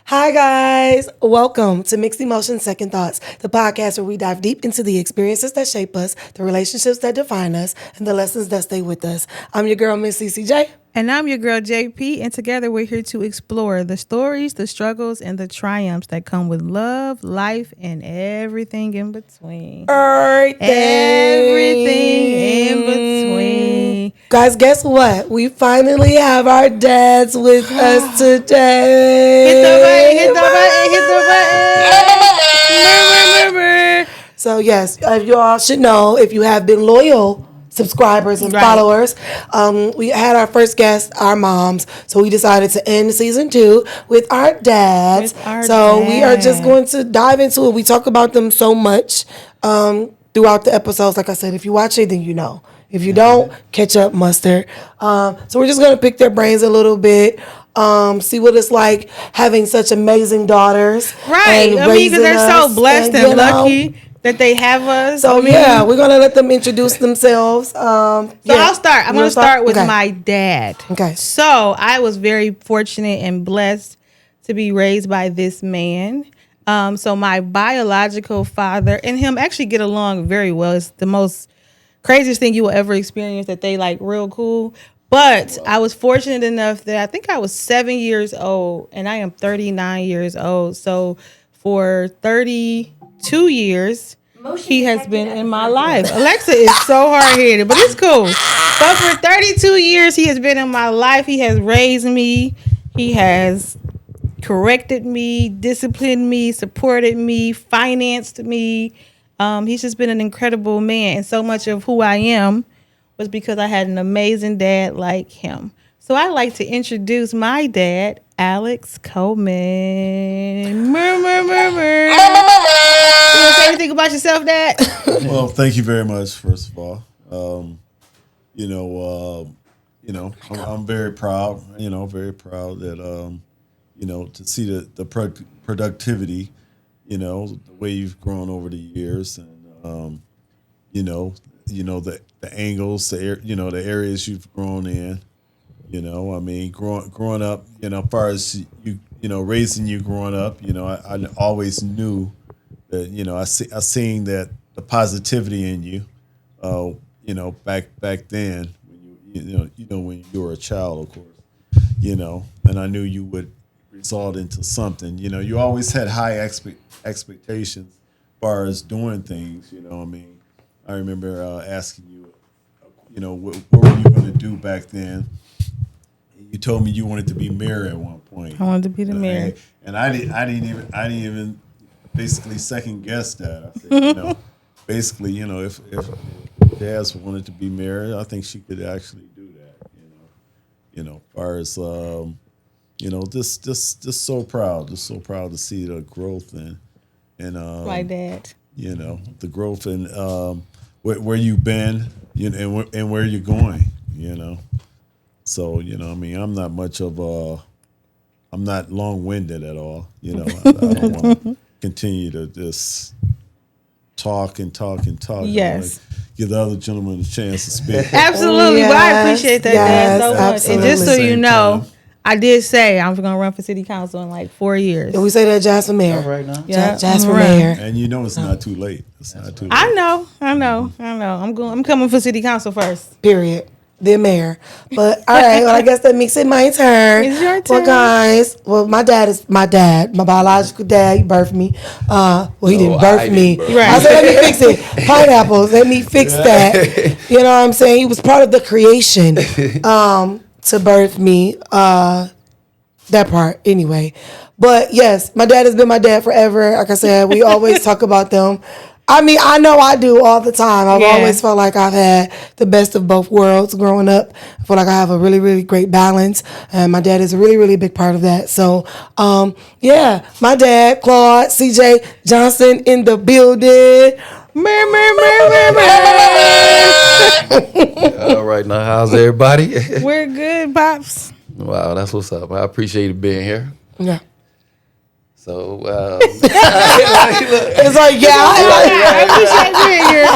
Hi, guys. Welcome to Mixed Emotions, Second Thoughts, the podcast where we dive deep into the experiences that shape us, the relationships that define us, and the lessons that stay with us. I'm your girl, Miss CCJ. And I'm your girl, JP, and together we're here to explore the stories, the struggles, and the triumphs that come with love, life, and everything in between. Everything in between. Guys, guess what? We finally have our dads with us today. Hit the button. So, yes, you all should know, if you have been loyal subscribers and followers, we had our first guest, our moms, so we decided to end season 2 with our dads. We are just going to dive into it. We talk about them so much throughout the episodes. Like I said, if you watch it, then you know. If you don't, catch up, mustard. So we're just going to pick their brains a little bit. See what it's like having such amazing daughters. Right. I mean, because they're so blessed and lucky that they have us. So, we're going to let them introduce themselves. I'll start. I'm going to start with my dad. Okay. So, I was very fortunate and blessed to be raised by this man. So, my biological father and him actually get along very well. It's the most craziest thing you will ever experience, that they like real cool. But I was fortunate enough that I think I was 7 years old and I am 39 years old. So, for 32 years, he has been in my life. Alexa is so hard-headed, but it's cool. But for 32 years, he has been in my life. He has raised me. He has corrected me, disciplined me, supported me, financed me. He's just been an incredible man. And so much of who I am was because I had an amazing dad like him. So I'd like to introduce my dad, Alex Coleman. You want to say anything about yourself, Dad? Well, thank you very much, first of all. I'm very proud, very proud that, to see the productivity, the way you've grown over the years and, the angles, the areas you've grown in. Growing up, as far as raising you growing up, I always knew that, I seen that the positivity in you, back then when when you were a child, of course, and I knew you would result into something. You always had high expectations as far as doing things. I remember asking you, what were you going to do back then? You told me you wanted to be mayor at one point. I wanted to be the mayor, and I didn't even basically second guess that. I said, basically, if Jazz wanted to be mayor, I think she could actually do that. As far as just so proud to see the growth and my dad. The growth and where you've been, and where you're going. So, I'm not much of I'm not long-winded at all. I don't want to continue to just talk. Yes. Give the other gentleman a chance to speak. Absolutely. Yes, but I appreciate that, Dad, so much. Absolutely. And just so you know, Time. I did say I'm going to run for city council in like 4 years. And we say that Jazz for mayor. All right now. Yeah, Jazz I'm for running. mayor. And it's not too late. It's not too late. I know. I'm coming for city council first. Period. The mayor. But all right, well, I guess that makes it my turn. It's your Well, turn. guys, my dad is my dad. My biological dad, he birthed me. He didn't birth me. Right. I said, let me fix it. Pineapples, let me fix that. You know what I'm saying? He was part of the creation to birth me. That part, anyway. But yes, my dad has been my dad forever. Like I said, we always talk about them. I mean, I know I do all the time. I've always felt like I've had the best of both worlds growing up. I feel like I have a really, really great balance. And my dad is a really, really big part of that. So, my dad, Claude, CJ Johnson in the building. All right now, how's everybody? We're good, Pops. Wow, that's what's up. I appreciate you being here. Yeah. So, It's like, I appreciate being here.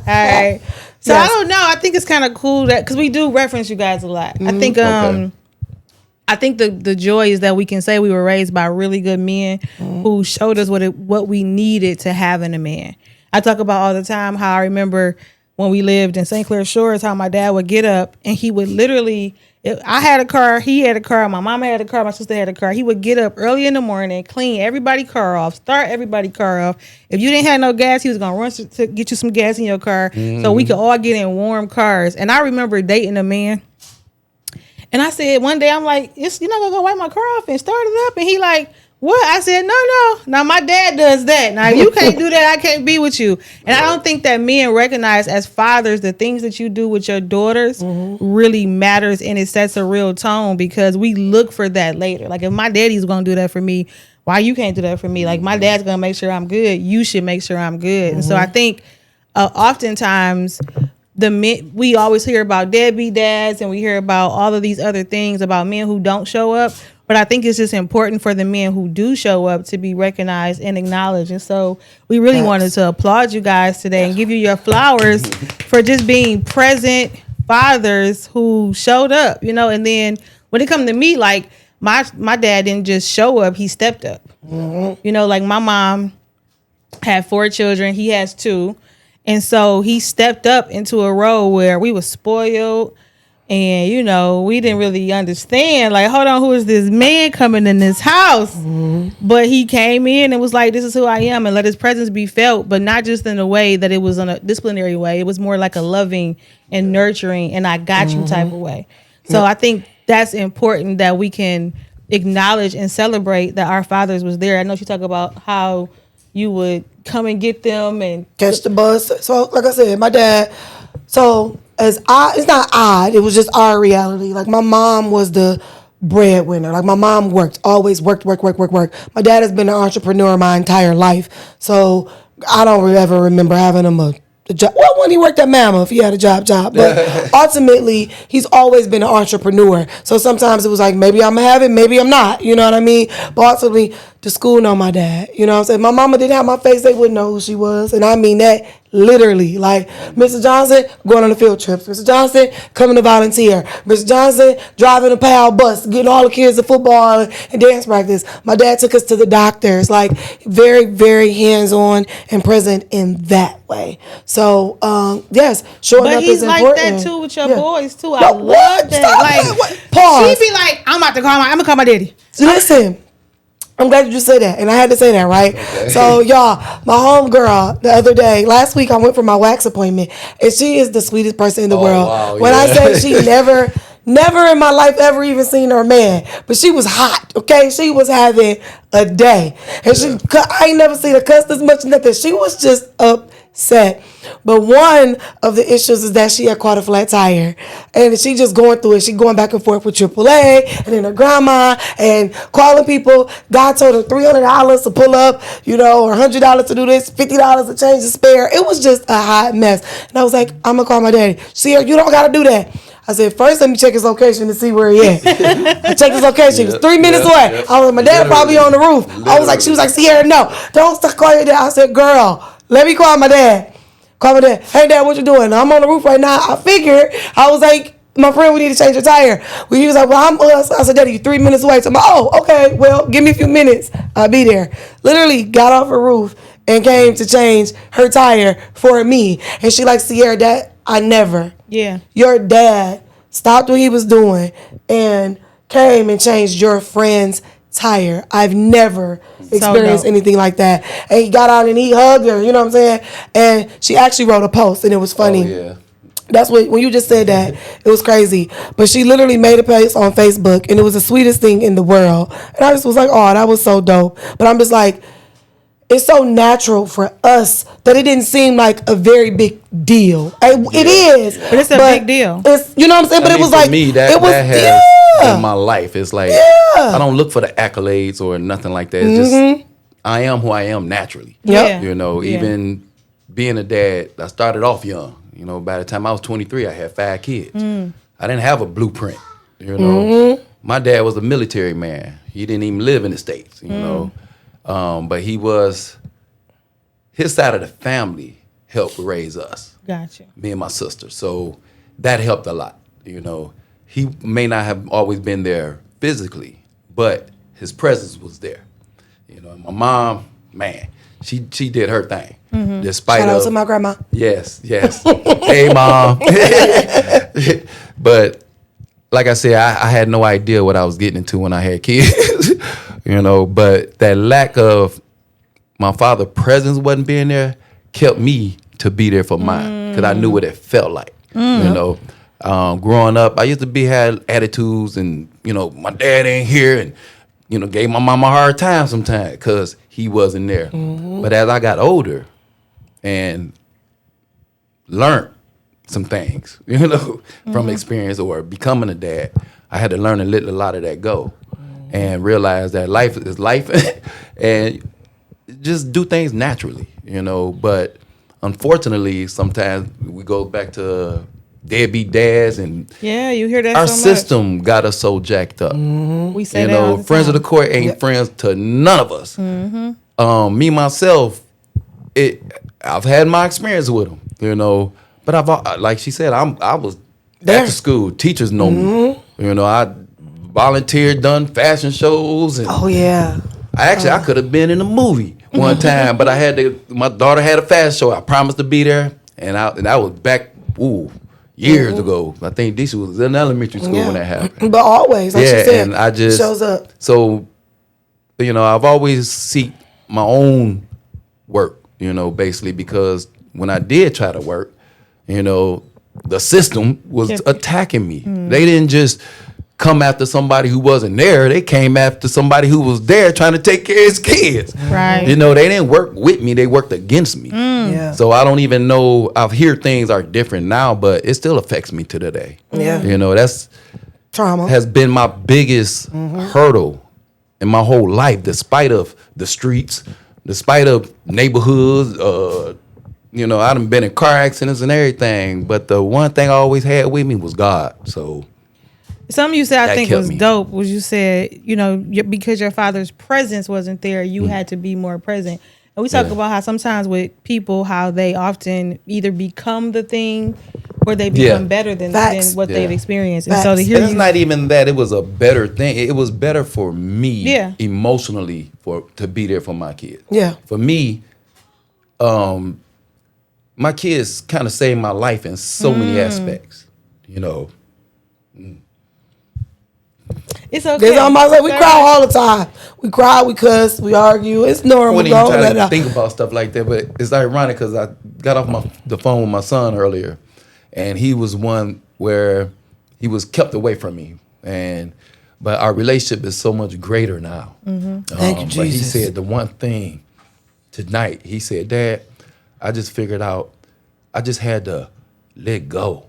All right. So I don't know. I think it's kind of cool that because we do reference you guys a lot. I think Okay. I think the joy is that we can say we were raised by really good men who showed us what we needed to have in a man. I talk about all the time how I remember when we lived in St. Clair Shores, how my dad would get up and he would literally, I had a car, he had a car, my mama had a car, my sister had a car. He would get up early in the morning, clean everybody's car off, start everybody's car off. If you didn't have no gas, he was going to run to get you some gas in your car so we could all get in warm cars. And I remember dating a man. And I said, one day, I'm like, you're not going to go wipe my car off and start it up? And he like, what? I said, no. Now, my dad does that. Now, if you can't do that, I can't be with you. And I don't think that men recognize as fathers the things that you do with your daughters really matters, and it sets a real tone because we look for that later. Like, if my daddy's going to do that for me, why you can't do that for me? Like, my dad's going to make sure I'm good. You should make sure I'm good. And so I think oftentimes we always hear about deadbeat dads and we hear about all of these other things about men who don't show up. But I think it's just important for the men who do show up to be recognized and acknowledged. And so we really wanted to applaud you guys today and give you your flowers for just being present fathers who showed up, And then when it comes to me, like my dad didn't just show up, he stepped up. Like my mom had 4 children, he has 2. And so he stepped up into a role where we were spoiled and, we didn't really understand, like, hold on, who is this man coming in this house? But he came in and was like, this is who I am, and let his presence be felt, but not just in a way that it was in a disciplinary way. It was more like a loving and nurturing and I got you type of way. So I think that's important that we can acknowledge and celebrate that our fathers was there. I know you talk about how you would come and get them and catch the bus. So, like I said, my dad. So it's not odd. It was just our reality. Like my mom was the breadwinner. Like my mom always worked. My dad has been an entrepreneur my entire life. So I don't ever remember having him a job. Well, when he worked at Mammoth, he had a job. But ultimately, he's always been an entrepreneur. So sometimes it was like, maybe I'm going to have it, maybe I'm not. You know what I mean? But ultimately, the school know my dad. You know what I'm saying? My mama didn't have my face. They wouldn't know who she was. And I mean that literally. Like, Mr. Johnson going on the field trips. Mr. Johnson coming to volunteer. Mr. Johnson driving a PAL bus, getting all the kids to football and dance practice. My dad took us to the doctors. Like, very, very hands-on and present in that way. So, yes, showing up is important. But he's like that, too, with your boys, too. I love that. Stop like, Pause. She be like, I'm about to call my daddy. Listen. I'm glad you just said that, and I had to say that, right? Okay. So, y'all, my homegirl, the other day, last week, I went for my wax appointment, and she is the sweetest person in the world. Wow, when I say she never in my life ever even seen her man, but she was hot, okay? She was having a day, and I ain't never seen her cuss as much, nothing. She was just upset. But one of the issues is that she had caught a flat tire, and she just going through it. She going back and forth with AAA and then her grandma and calling people. God told her $300 to pull up, or $100 to do this, $50 to change the spare. It was just a hot mess. And I was like, I'm gonna call my daddy. See, you don't gotta do that. I said, first let me check his location to see where he at. I checked his location. He was 3 minutes away. I was like, my dad probably on the roof. She was like, Sierra, no, don't call your dad. I said, girl, let me call my dad. Call my dad. Hey, Dad, what you doing? I'm on the roof right now. I figured. I was like, my friend, we need to change the tire. He was like, well, I said, Daddy, you 3 minutes away. So I'm like, oh, okay. Well, give me a few minutes. I'll be there. Literally got off the roof and came to change her tire for me. And she like, Sierra, Dad, I never. Yeah. Your dad stopped what he was doing and came and changed your friend's tire. I've never experienced anything like that. And he got out and he hugged her, you know what I'm saying? And she actually wrote a post, and it was funny. Oh, yeah. That's when you just said that, it was crazy. But she literally made a post on Facebook, and it was the sweetest thing in the world. And I just was like, oh, that was so dope. But I'm just like, it's so natural for us that it didn't seem like a very big deal. It is. But it's a big deal. It's, you know what I'm saying? But it was like, me, that has in my life. It's like, I don't look for the accolades or nothing like that. It's just, I am who I am naturally. Yep. Even being a dad, I started off young. By the time I was 23, I had 5 kids. I didn't have a blueprint. My dad was a military man. He didn't even live in the States, but his side of the family helped raise us. Gotcha. Me and my sister. So that helped a lot. He may not have always been there physically, but his presence was there. You know, and my mom, man, she did her thing. Despite Shout out of, to my grandma. Yes. Hey, Mom. But like I said, I had no idea what I was getting into when I had kids, you know, but that lack of my father's presence wasn't being there kept me to be there for mine because I knew what it felt like, you know. Growing up, I used to had attitudes and, you know, my dad ain't here and, you know, gave my mom a hard time sometimes because he wasn't there. But as I got older and learned some things, you know, from experience or becoming a dad, I had to learn to let a lot of that go and realize that life is life and just do things naturally, you know. But unfortunately, sometimes we go back to deadbeat dads and Yeah, you hear that our so much. system got us so jacked up. We say You that all know, the friends time. of the court ain't friends to none of us. Me myself, I've had my experience with them, you know. But like she said, I was There. after school. Teachers know me. You know, I volunteered, done fashion shows, and Oh yeah. I could have been in a movie one time, but I had to. My daughter had a fashion show. I promised to be there, and that was back years ago. I think this was in elementary school when that happened. But always, like she said, and I just shows up. So, you know, I've always seek my own work, you know, basically because when I did try to work, you know, the system was Yep. attacking me. They didn't just come after somebody who wasn't there. They came after somebody who was there trying to take care of his kids. Right. You know, they didn't work with me. They worked against me. Yeah. So I don't even know. I hear things are different now, but it still affects me to today. Yeah. You know, that's Trauma. has been my biggest hurdle in my whole life, despite of the streets, despite of neighborhoods. You know, I done been in car accidents and everything, but the one thing I always had with me was God. So Something you said I That think kept was me. dope was you said, you know, because your father's presence wasn't there, you had to be more present. And we talk Yeah. about how sometimes with people, how they often either become the thing or they become Yeah. better than Facts. what they've Yeah. experienced. And so to Facts. hear it's you, not even that it was a better thing. It was better for me Yeah. emotionally to be there for my kids. Yeah. For me, my kids kind of saved my life in so many aspects. You know, it's okay. There's on my side. We It's cry all right. all the time. We cry, we cuss, we argue. It's normal. I wouldn't even Go, try let to out. think about stuff like that, but it's ironic because I got off the phone with my son earlier, and he was one where he was kept away from me, but our relationship is so much greater now. Thank you, But he Jesus. said the one thing tonight. He said, "Dad, I just figured out. I just had to let go."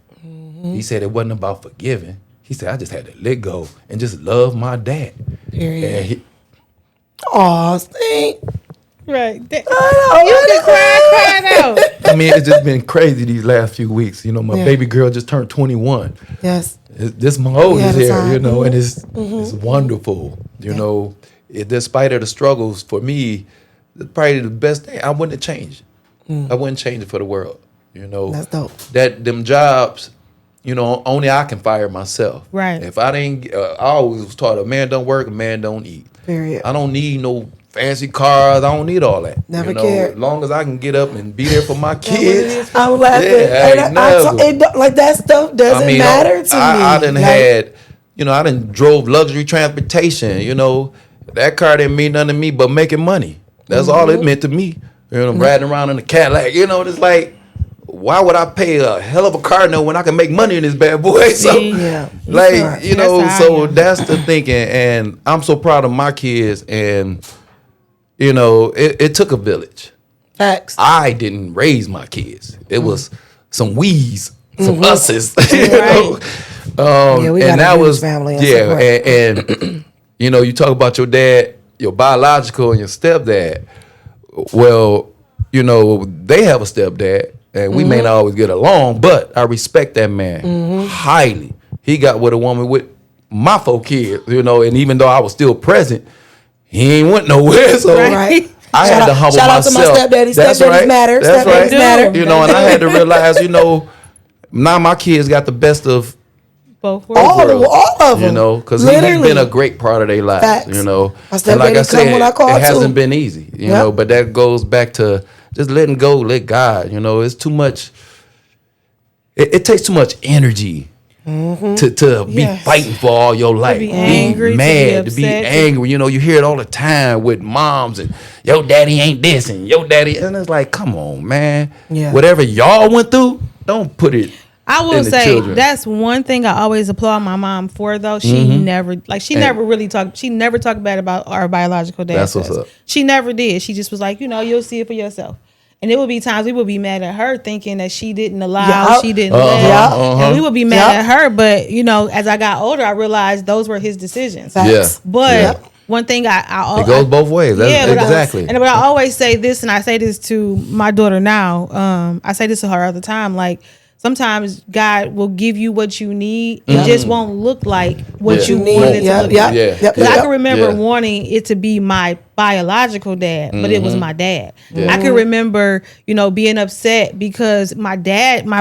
He said it wasn't about forgiving. He said I just had to let go and just love my dad. Period. And he, Aw, see? Right. That- I you can cry out. I mean, it's just been crazy these last few weeks. You know, my Yeah. baby girl just turned 21. Yes. This my oldest had a here, time. you know, and it's wonderful. You know, despite of the struggles for me, it's probably the best thing. I wouldn't have changed it. I wouldn't change it for the world. You know, That's dope. That them jobs, you know, only I can fire myself. Right. If I didn't, I always was taught a man don't work, a man don't eat. Period. I don't need no fancy cars. I don't need all that. Never you know, cared. As long as I can get up and be there for my kids. I'm laughing. Yeah, And ain't it don't- like that stuff doesn't matter to me. I done Like, had, you know, I done drove luxury transportation. You know, that car didn't mean nothing to me but making money. That's all it meant to me. You know, riding around in a Cadillac. You know, it's like, why would I pay a hell of a car note when I can make money in this bad boy? So, Yeah. like, Right. you know, That's how I so am. that's the thinking. And I'm so proud of my kids. And, you know, it took a village. Facts. I didn't raise my kids. It was some we's, some us's. You know? Yeah, we got and a that huge was family and yeah, support. and you know, you talk about your dad, your biological, and your stepdad. Well, you know, they have a stepdad, and we may not always get along, but I respect that man highly. He got with a woman with my 4 kids, you know, and even though I was still present, he ain't went nowhere. So Right. I Shout had to out- humble shout out to my myself. stepdaddy. That's Stepdaddies right. matter. That's Stepdaddies right. matter. You know, and I had to realize, you know, now my kids got the best of Both were. All of them. You know, because he's Literally. been a great part of their lives. Facts. You know, I still and like made I him come said, when I called, it hasn't too. been easy. You Yep. know, but that goes back to just letting go, let God. You know, it's too much. It takes too much energy to be Yes. fighting for all your life, be angry, to be mad, to be upset, to- angry. You know, you hear it all the time with moms and your daddy ain't this and your daddy, and it's like, come on, man. Yeah. Whatever y'all went through, don't put it. I will in the say children. that's one thing I always applaud my mom for, though. She never never really talked. She never talked bad about our biological dad. That's what's to us. up. She never did. She just was like, you'll see it for yourself. And there would be times we would be mad at her, thinking that she didn't allow, Yup. she didn't Yup. let, and we would be mad Yup. at her. But as I got older, I realized those were his decisions. Facts. Yeah. But Yeah. one thing It goes both ways. That's but exactly. but I always say this, and I say this to my daughter now. I say this to her all the time. Like, sometimes God will give you what you need. It just won't look like what Yeah. you You need. wanted it to Yep, look yep, like. Yeah. yep, Because I yep. can remember Yeah. wanting it to be my biological dad, but it was my dad. Yeah. I can remember, being upset because my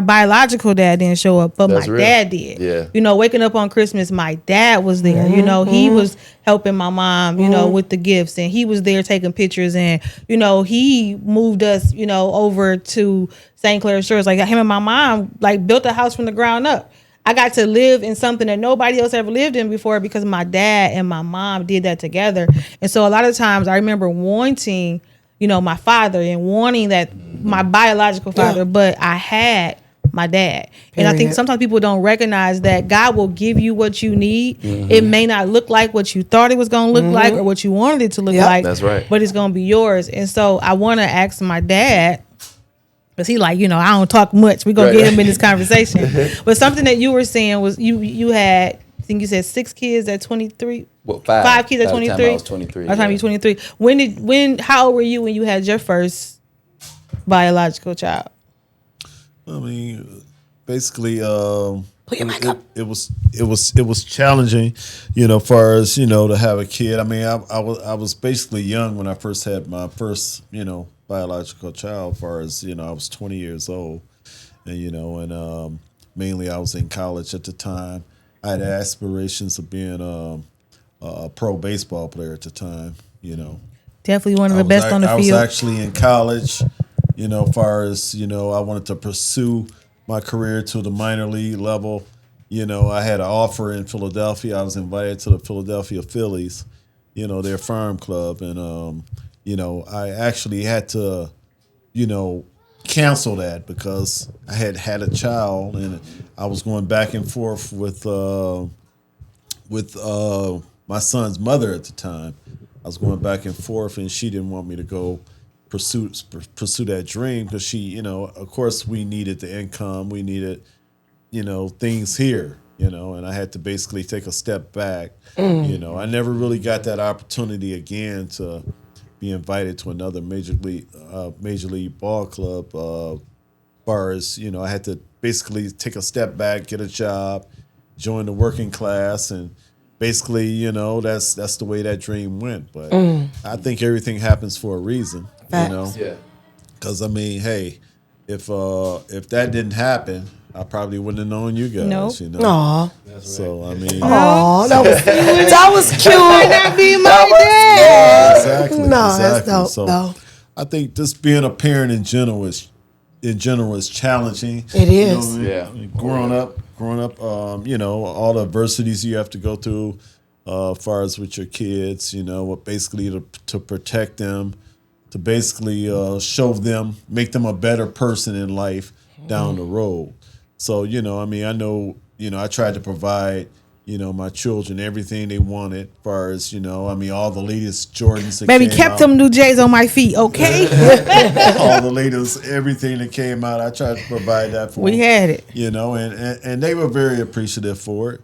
biological dad didn't show up, but That's my real. dad did. Yeah. Waking up on Christmas, my dad was there. He was helping my mom, with the gifts, and he was there taking pictures, and he moved us, over to St. Clair Shores. Like, him and my mom built a house from the ground up. I got to live in something that nobody else ever lived in before because my dad and my mom did that together. And so a lot of times I remember wanting, my father and wanting that my biological father, but I had my dad. And I think Period. sometimes people don't recognize that God will give you what you need. It may not look like what you thought it was going to look like or what you wanted it to look Yep. like. That's right. But it's going to be yours. And so I want to ask my dad, because he I don't talk much. We're going to Right. get him in this conversation. But something that you were saying was you had, I think you said 6 kids at 23. Well, five. Five kids at By the time 23. I was 23. By the time you were 23. How old were you when you had your first biological child? I mean, basically, Put your mic up. it was challenging, far as to have a kid. I mean, I was basically young when I first had my first, biological child. Far as I was 20 years old, and mainly I was in college at the time. I had aspirations of being a pro baseball player at the time. Definitely one of the best on the I was field. actually in college, far as, I wanted to pursue my career to the minor league level. I had an offer in Philadelphia. I was invited to the Philadelphia Phillies, their farm club. And, I actually had to, cancel that because I had a child and I was going back and forth with my son's mother at the time. I was going back and forth, and she didn't want me to go pursue that dream because she, of course, we needed the income, we needed, things here, and I had to basically take a step back. I never really got that opportunity again to be invited to another major league ball club. Far as I had to basically take a step back, get a job, join the working class, and basically, that's the way that dream went. But I think everything happens for a reason, Facts. Yeah. Because I mean, hey, if that didn't happen, I probably wouldn't have known you guys. Nope. Aw. So I mean, Aw, that was cute. That be my dad. exactly. No, exactly. that's dope, So though. I think just being a parent in general is challenging. It is. Yeah. Growing up, all the adversities you have to go through, as far as with your kids, basically to protect them, to basically show them, make them a better person in life down the road. So, I know, I tried to provide, my children everything they wanted, as far as, all the latest Jordans that Baby, came kept out. them new J's on my feet, okay? All the latest, everything that came out, I tried to provide that for We them. had it. And they were very appreciative for it.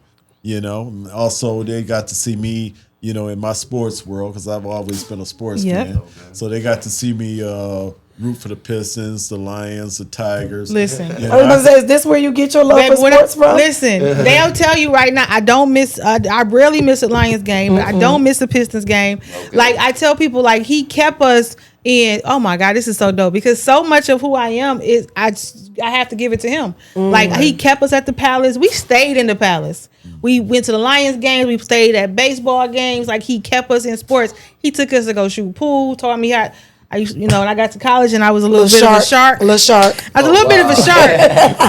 Also, they got to see me, in my sports world, because I've always been a sportsman. Yep. So they got to see me, root for the Pistons, the Lions, the Tigers. Listen. You I was know, gonna say, is this where you get your love Babe, for when sports from? Listen, they'll tell you right now. I don't miss. I rarely miss a Lions game. But I don't miss a Pistons game. Like I tell people, like he kept us in. Oh my God, this is so dope because so much of who I am is I have to give it to him. Like he kept us at the Palace. We stayed in the Palace. We went to the Lions games. We stayed at baseball games. Like he kept us in sports. He took us to go shoot pool. Taught me how. I used, when I got to college and I was a little bit of a shark. Little shark. I was a little bit of a shark,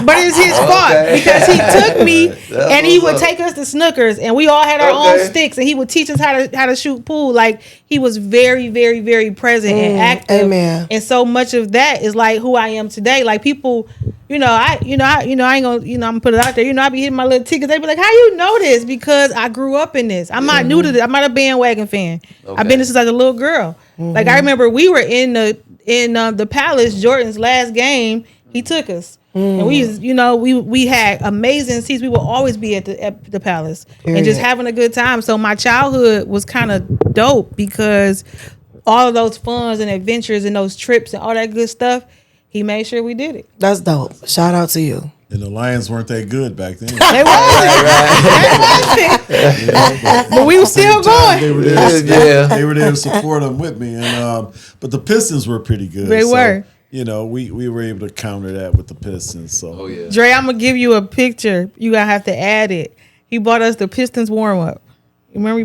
but it's his fault because he took me and he would take us to Snookers and we all had our own sticks and he would teach us how to shoot pool. Like he was very, very, very present and active. Amen. And so much of that is like who I am today. Like people, I ain't gonna, I'm gonna put it out there. I be hitting my little tickets. They be like, "How you know this?" Because I grew up in this. I'm not new to this. I'm not a bandwagon fan. I've been this since I was a little girl. Like I remember we were in the Palace, Jordan's last game. He took us, and we had amazing seats. We would always be at the Palace and just having a good time. So my childhood was kind of dope because all of those funs and adventures and those trips and all that good stuff. He made sure we did it. That's dope. Shout out to you. and the Lions weren't that good back then. They wasn't. But we were still going. They were there. They were there to support them with me, and but the Pistons were pretty good. They were. We were able to counter that with the Pistons. So, Dre, I'm gonna give you a picture. You gotta have to add it. He bought us the Pistons warm up. Remember,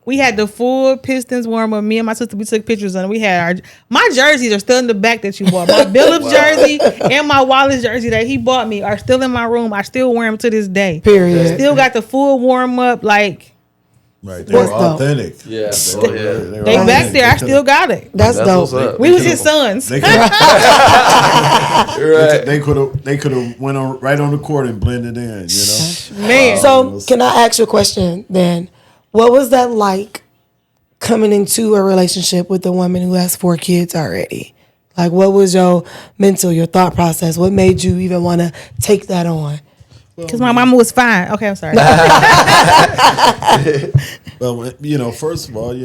we had the full Pistons warm up. Me and my sister, we took pictures on it. We had my jerseys are still in the back that you bought. My Billups jersey and my Wallace jersey that he bought me are still in my room. I still wear them to this day. Period. Still got the full warm up. Like, right, they were authentic. Yeah, they back there. I still got it. That's dope. We was his sons. They could have went on right on the court and blended in. Man. So can I ask you a question then? What was that like coming into a relationship with a woman who has 4 kids already? Like, what was your thought process? What made you even want to take that on? Because my mama was fine. Okay, I'm sorry. Well, first of all, I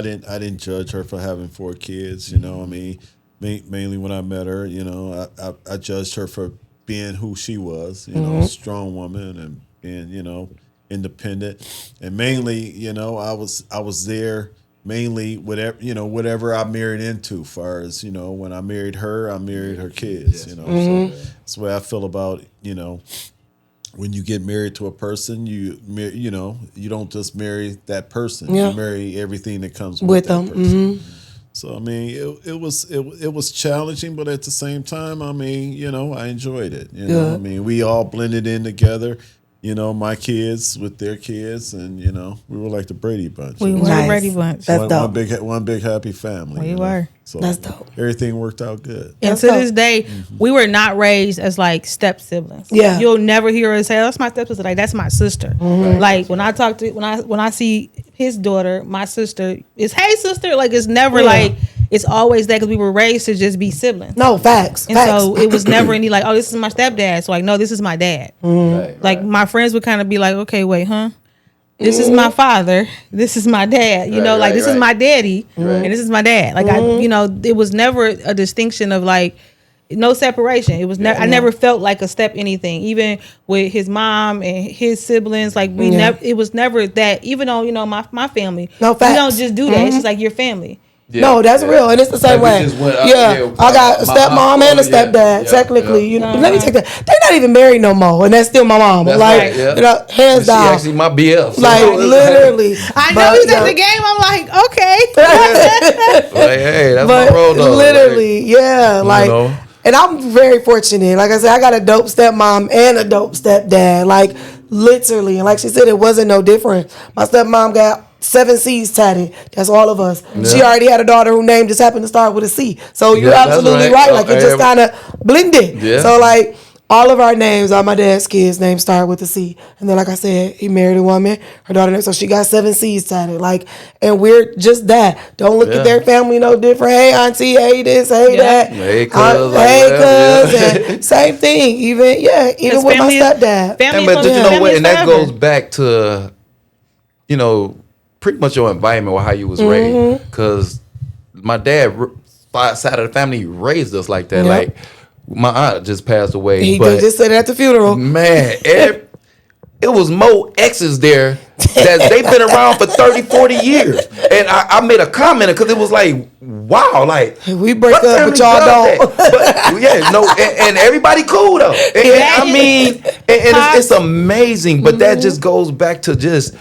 didn't judge her for having 4 kids. Mainly when I met her, I judged her for being who she was. A strong woman and being, independent, and mainly, I was there mainly whatever I married into. Far as when I married her kids. So that's the way I feel about when you get married to a person, you don't just marry that person. Yeah. You marry everything that comes with that them. person. Mm-hmm. So it was challenging, but at the same time, I enjoyed it. We all blended in together. My kids with their kids, and we were like the Brady Bunch. We were the Brady Bunch. That's dope. One big happy family. We were. So that's dope. Everything worked out good. And That's to dope. this day, we were not raised as like step siblings. Yeah. You'll never hear us say, "That's my step sister." Like, that's my sister. Mm-hmm. Like when I see his daughter, my sister, it's hey sister. Like it's never like it's always that because we were raised to just be siblings. No, facts. And so it was never any like, oh, this is my stepdad. So like, no, this is my dad. Like my friends would kind of be like, okay, wait, huh? This is my father. This is my dad. This is my daddy, and this is my dad. Like it was never a distinction of like no separation. It was never. I never felt like a step anything. Even with his mom and his siblings, like we never. It was never that. Even though my family, No, facts. we don't just do that. It's just like your family. Yeah, no, that's real, and it's the same way. I got a stepmom and a stepdad. Technically, let me take that. They're not even married no more, and that's still my mom. That's like, right, hands She down. actually my BF. So Like literally, I know he's at the game. I'm like, okay. like, hey, that's my but road dog. literally, like, and I'm very fortunate. Like I said, I got a dope stepmom and a dope stepdad. Like literally, and like she said, it wasn't no different. My stepmom got 7 C's tatted. That's all of us. Yeah. She already had a daughter whose name just happened to start with a C. So you're absolutely right. Like it just kind of blended. Yeah. So like all of our names, all my dad's kids' names start with a C. And then like I said, he married a woman, her daughter, so she got 7 C's tatted. Like, and we're just that. Don't look at their family no different. Hey auntie, hey this, hey that. Hey cuz. And same thing. Even with my stepdad. But you know what? And that goes back to, pretty much your environment or how you was raised. Because my dad side of the family raised us like that. Yep. Like my aunt just passed away, He but just said it at the funeral. man, it was more exes there that they've been around for 30, 40 years. And I made a comment because it was like, wow, like We break what up, family but y'all does don't. that? But yeah, no, and everybody cool though. And I mean, and it's amazing, but that just goes back to just,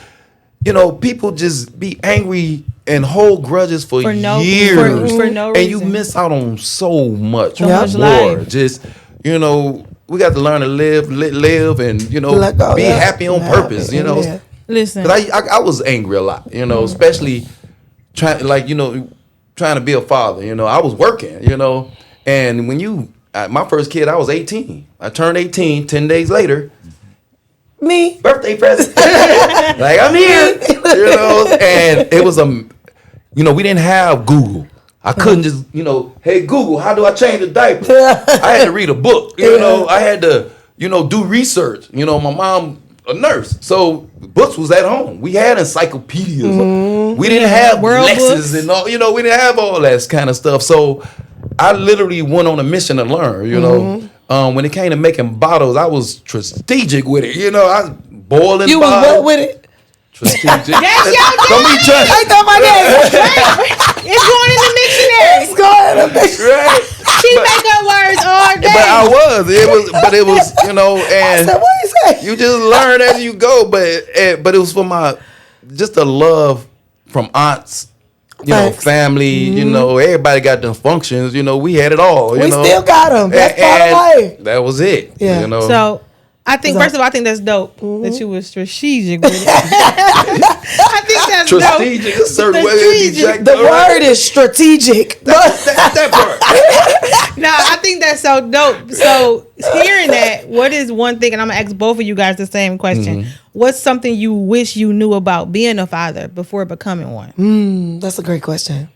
people just be angry and hold grudges for no- years. for no And you reason. miss out on so much So much more. life. Just, we got to learn to live, and Let go, be yeah. happy on purpose. Yeah. Listen, 'Cause I was angry a lot, especially trying to be a father. I was working, and when my first kid, I was 18. I turned 18 10 days later. Me. Birthday present. Like I'm here, and it was we didn't have Google. I couldn't just, hey Google, how do I change a diaper? I had to read a book, I had to, do research. My mom a nurse, so books was at home. We had encyclopedias. We didn't have World Lexus books. and all, we didn't have all that kind of stuff. So I literally went on a mission to learn, when it came to making bottles, I was strategic with it. I was boiling You was bottles. what with it? Strategic. That's your Don't be trying. I thought my dad. it's going in the dictionary. Let's go ahead. Right. She make up words all day. But I was. It was, I and said, what you say? you just learn as you go. But it was for just the love from aunts, Thanks. family, everybody got them functions, we had it all, We still got them. That's part of life. That was it. Yeah. So I think first of all, I think that's dope that you was strategic with it. I think that's Strategic, a certain way to be Strategic. jacked The up, right? word is strategic. that part. No, I think that's so dope. So hearing that, what is one thing, and I'm gonna ask both of you guys the same question. What's something you wish you knew about being a father before becoming one? That's a great question.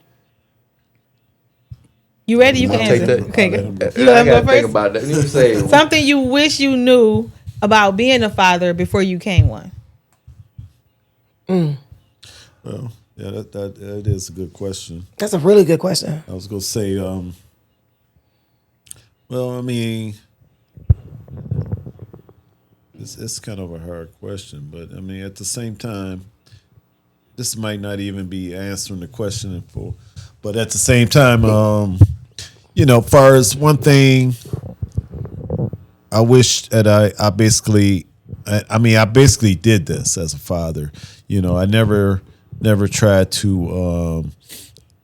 You ready? You can I'll take answer. that. Okay, I'll good. let You let I him go gotta think first? about that. You say Something you wish you knew about being a father before you became one. Well, yeah, that is a good question. That's a really good question. I was gonna say, well, I mean, it's kind of a hard question, but I mean, at the same time, this might not even be answering the question in full. But at the same time, far as one thing, I wish that I basically did this as a father. I never tried to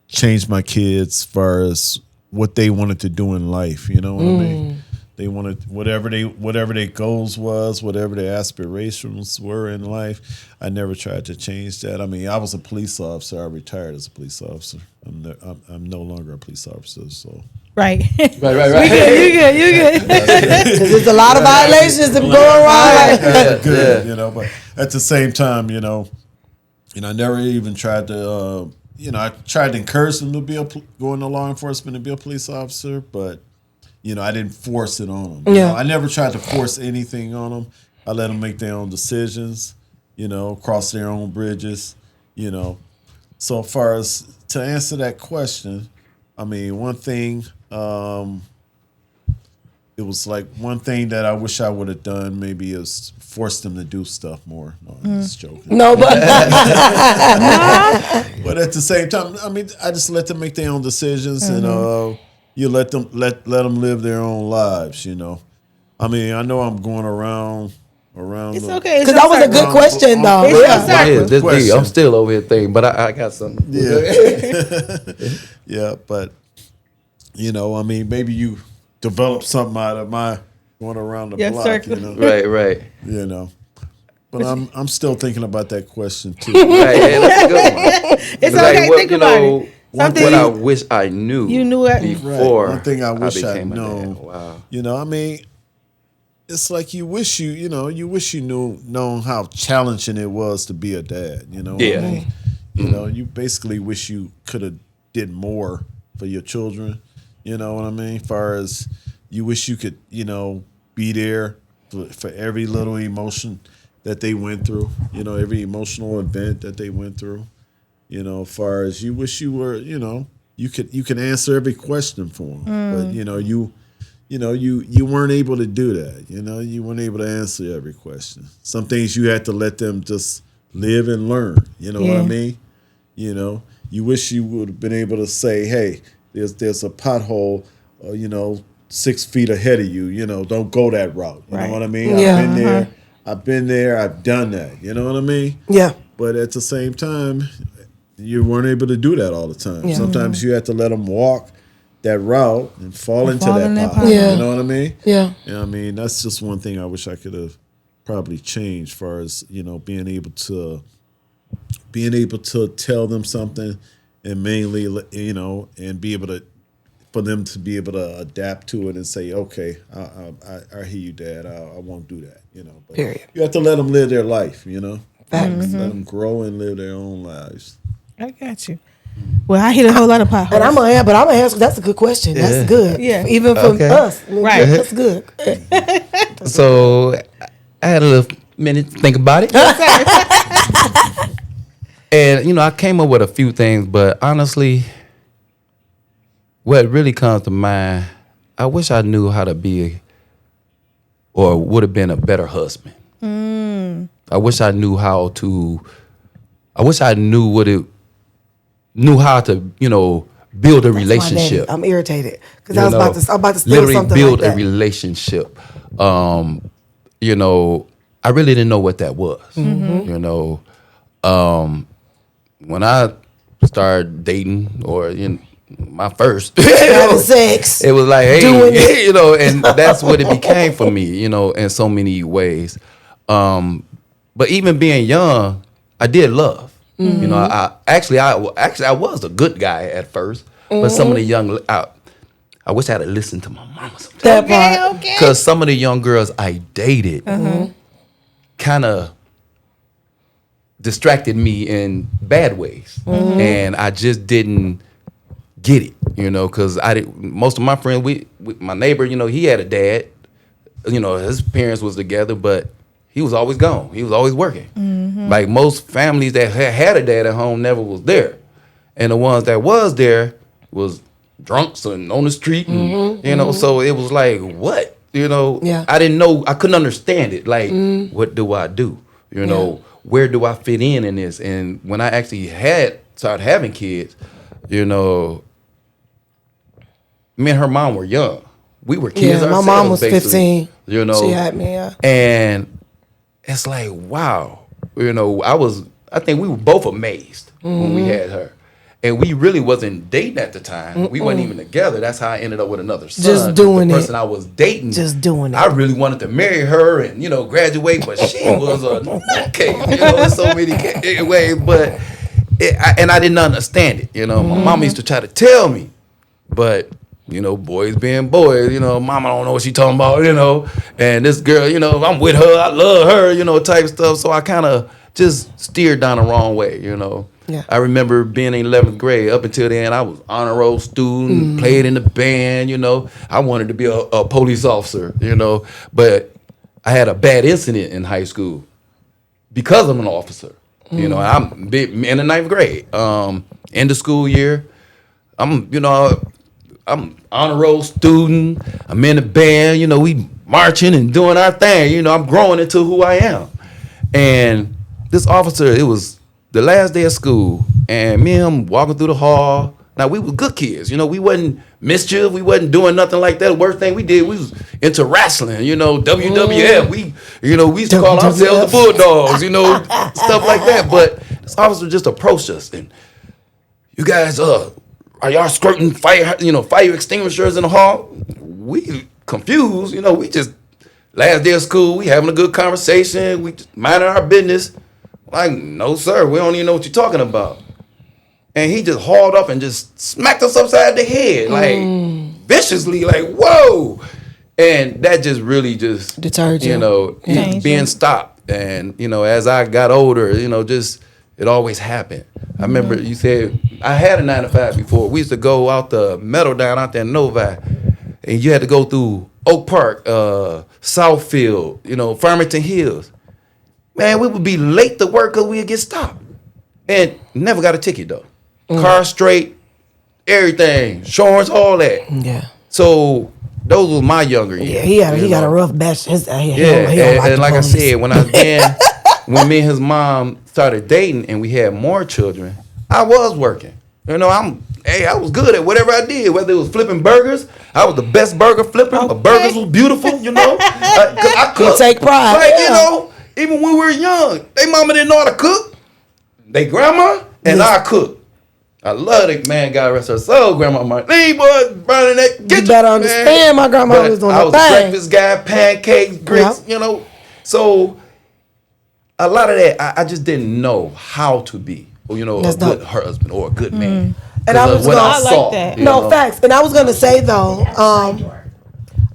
change my kids as far as what they wanted to do in life. You know what I mean? They wanted whatever their goals was, whatever their aspirations were in life. I never tried to change that. I mean, I was a police officer. I retired as a police officer. I'm no longer a police officer. So Right. right. You good. Because there's a lot of violations that go around. good, but at the same time, I never even tried to, I tried to encourage them to go into law enforcement and be a police officer, but, I didn't force it on them. Yeah. I never tried to force anything on them. I let them make their own decisions, cross their own bridges, So as far as to answer that question, I mean, one thing, it was like one thing that I wish I would have done maybe is force them to do stuff more. No, I'm just joking. No, but But at the same time, I mean, I just let them make their own decisions, and you let them live their own lives. I mean, I know I'm going around. It's the- okay. because that was a good question, though. It's Yeah. your turn. It is. This Question. deep. I'm still over here thinking, but I got something. Yeah. Yeah, but I mean, maybe you develop something out of my going around the Yes, block, circle. Right. But I'm still thinking about that question too. Right. Hey, that's a good one. It's Like, okay. what, Think about it. Something thing- What I wish I knew. You knew it. before. Right. One thing I wish I'd became a dad. known. Wow. I mean, it's like you wish you known how challenging it was to be a dad. You know what Yeah. I mean? You basically wish you could have did more for your children. You know what I mean? Far as you wish you could, be there for every little emotion that they went through. Every emotional event that they went through. Far as you wish you were, you can answer every question for them. But you weren't able to do that. You weren't able to answer every question. Some things you had to let them just live and learn. You know what I mean? You wish you would have been able to say, hey, there's a pothole, 6 feet ahead of you. Don't go that route. You know what I mean? Yeah. I've been there. I've done that. You know what I mean? Yeah. But at the same time, you weren't able to do that all the time. Yeah. Sometimes you had to let them walk that route and fall into fall that in that pothole. pothole. Yeah. You know what I mean? Yeah. I mean, that's just one thing I wish I could have probably changed, as far as being able to tell them something, and mainly and be able to, for them to be able to adapt to it and say, okay, I hear you, Dad. I won't do that. But Period. you have to let them live their life. Facts. Let them grow and live their own lives. I got you. Well, I hit a whole lot of potholes. And I'm gonna answer. That's a good question. That's good. Yeah. Even from Okay. us. Right. That's good. So I had a little minute to think about it. And, I came up with a few things, but honestly, what really comes to mind, I wish I knew how to be or would have been a better husband. I wish I knew how to, I wish I knew how to, build a relationship. I'm irritated because You I was know, about to steal literally something build like a that. relationship. I really didn't know what that was. When I started dating, or my first, Having sex. it was like, hey, Doing it. and that's what it became for me, in so many ways. But even being young, I did love. I was a good guy at first, but some of the young, I wish I had listened to my mama sometimes. That part. Okay. Because some of the young girls I dated kind of distracted me in bad ways. And I just didn't get it, because most of my friends, my neighbor, he had a dad, his parents was together, but he was always gone. He was always working. Like most families that had a dad at home never was there. And the ones that was there was drunks and on the street, and so it was like, what? Yeah. I didn't know, I couldn't understand it. Like, what do I do? Where do I fit in this? And when I actually started having kids, me and her mom were young. We were kids Yeah, my ourselves, mom was basically, 15. She had me, yeah. And it's like, wow. I think we were both amazed when we had her. And we really wasn't dating at the time. We wasn't even together. That's how I ended up with another son. Just doing the it. person I was dating. Just doing it. I really wanted to marry her and, graduate, but she was a nutcase, in so many ways. But, and I didn't understand it, My mom used to try to tell me, but, boys being boys, mama don't know what she talking about, And this girl, I'm with her, I love her, type stuff. So I kind of just steered down the wrong way, Yeah. I remember being in 11th grade. Up until then, I was honor roll student, played in the band, I wanted to be a police officer, But I had a bad incident in high school because I'm an officer. I'm in the 9th grade. End of school year. I'm honor roll student. I'm in the band, we marching and doing our thing. I'm growing into who I am. And this officer, it was the last day of school, and me and him walking through the hall. Now, we were good kids, we wasn't mischief, we wasn't doing nothing like that. The worst thing we did, we was into wrestling, WWF. We used to call ourselves the Bulldogs, stuff like that. But this officer just approached us, and you guys, are y'all squirting fire extinguishers in the hall? We confused, we just, last day of school, we having a good conversation, we just minding our business. Like, no, sir, we don't even know what you're talking about. And he just hauled up and just smacked us upside the head, like, viciously, like, whoa. And that just really just, Deterred you. Changed being you. stopped. And, as I got older, just, it always happened. I remember you said, I had a 9-to-5 before. We used to go out the meadow down out there in Novi. And you had to go through Oak Park, Southfield, Farmington Hills. Man, we would be late to work because we'd get stopped. And never got a ticket, though. Car straight, everything, insurance, all that. Yeah. So those was my younger years. Yeah, he you got a know? rough batch. He don't And the like I police. said, when when me and his mom started dating and we had more children, I was working. You know, I was good at whatever I did, whether it was flipping burgers. I was the best burger flipper. My burgers was beautiful, you know. I cooked. You take pride. Like, Yeah. you know, even when we were young, they mama didn't know how to cook. They grandma and I cook. I love it, man. God rest her soul, grandma. My name was burning that kitchen. You better understand, my grandma But was doing I her was a thing. breakfast guy, pancakes, grits, Yeah. you know. So a lot of that, I just didn't know how to be, you know, That's a good dope. husband or a good man. And I 'Cause of was what gonna- I I like saw. that. you No, know. facts. And I was gonna say though,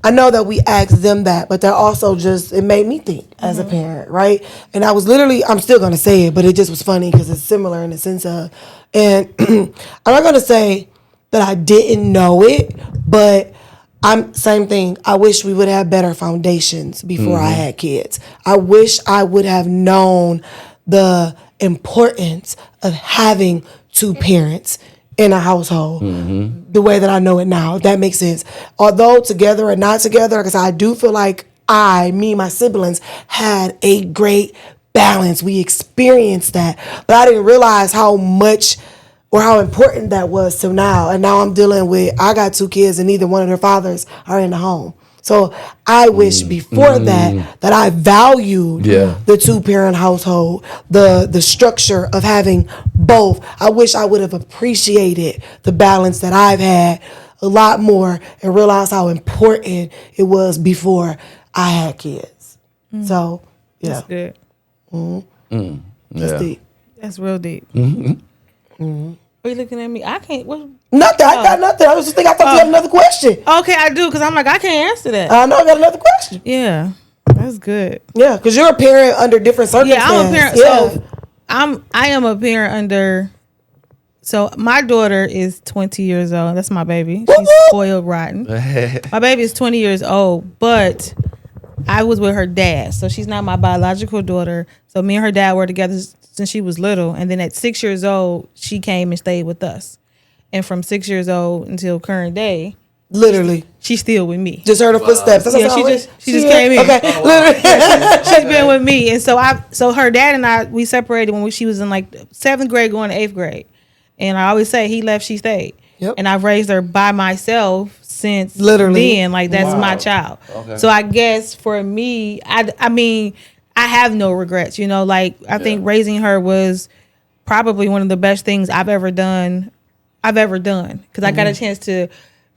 I know that we asked them that, but they're also just, it made me think as a parent, right? And I'm still gonna say it, but it just was funny because it's similar in the sense of, and I'm not gonna say that I didn't know it, but same thing. I wish we would have better foundations before I had kids. I wish I would have known the importance of having two parents in a household the way that I know it now, if that makes sense. Although together or not together, because I do feel like my siblings had a great balance. We experienced that. But I didn't realize how much or how important that was till now. And now I'm dealing with, I got two kids and neither one of their fathers are in the home. So I wish before that I valued Yeah. the two-parent household, the structure of having both. I wish I would have appreciated the balance that I've had a lot more and realized how important it was before I had kids. So, yeah, That's good. that's Yeah. deep. That's real deep. Are you looking at me? I can't. What? Nothing. I got nothing. I was just thinking, I thought you had another question. Okay, I do, because I'm like, I can't answer that. I know I got another question. Yeah, that's good. Yeah, because you're a parent under different circumstances. Yeah, I'm a parent. Yeah. So I am a parent under. So my daughter is 20 years old. That's my baby. She's spoiled rotten. My baby is 20 years old, but I was with her dad, so she's not my biological daughter. So me and her dad were together since she was little, and then at 6 years old, she came and stayed with us. And from 6 years old until current day, Literally. she's still with me. Just heard her footsteps. That's Yeah, all she right. just came in. Okay, literally. She's been with me, and so her dad and I, we separated when she was in like 7th grade going to 8th grade, and I always say he left, she stayed. Yep. And I've raised her by myself since Literally. then. Like that's my child. Okay. So I guess for me, I mean, I have no regrets. You know, like I think raising her was probably one of the best things I've ever done because I got a chance to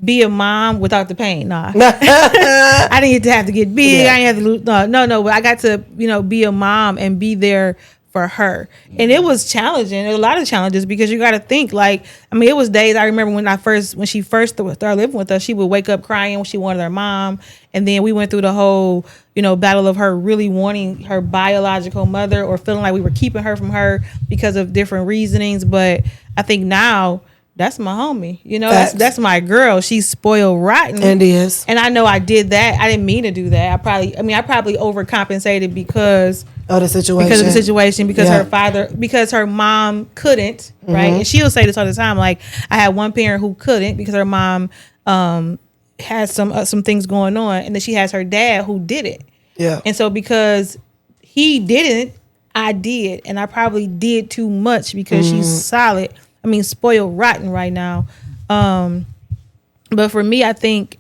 be a mom without the pain. Nah. I didn't get to have to get big. Yeah. I didn't have to no. But I got to, be a mom and be there for her. And it was challenging. There were a lot of challenges because you got to think it was days. I remember when she first started living with us, she would wake up crying when she wanted her mom. And then we went through the whole, battle of her really wanting her biological mother or feeling like we were keeping her from her because of different reasonings. But I think now that's my homie. That's my girl. She's spoiled rotten. And is. And I know I did that. I didn't mean to do that. I probably overcompensated because of the situation. Because her mom couldn't, right? And she'll say this all the time. Like, I had one parent who couldn't because her mom has some things going on, and then she has her dad who did it. Yeah. And so because he didn't, I did, and I probably did too much because she's solid. Spoiled rotten right now. But for me, I think,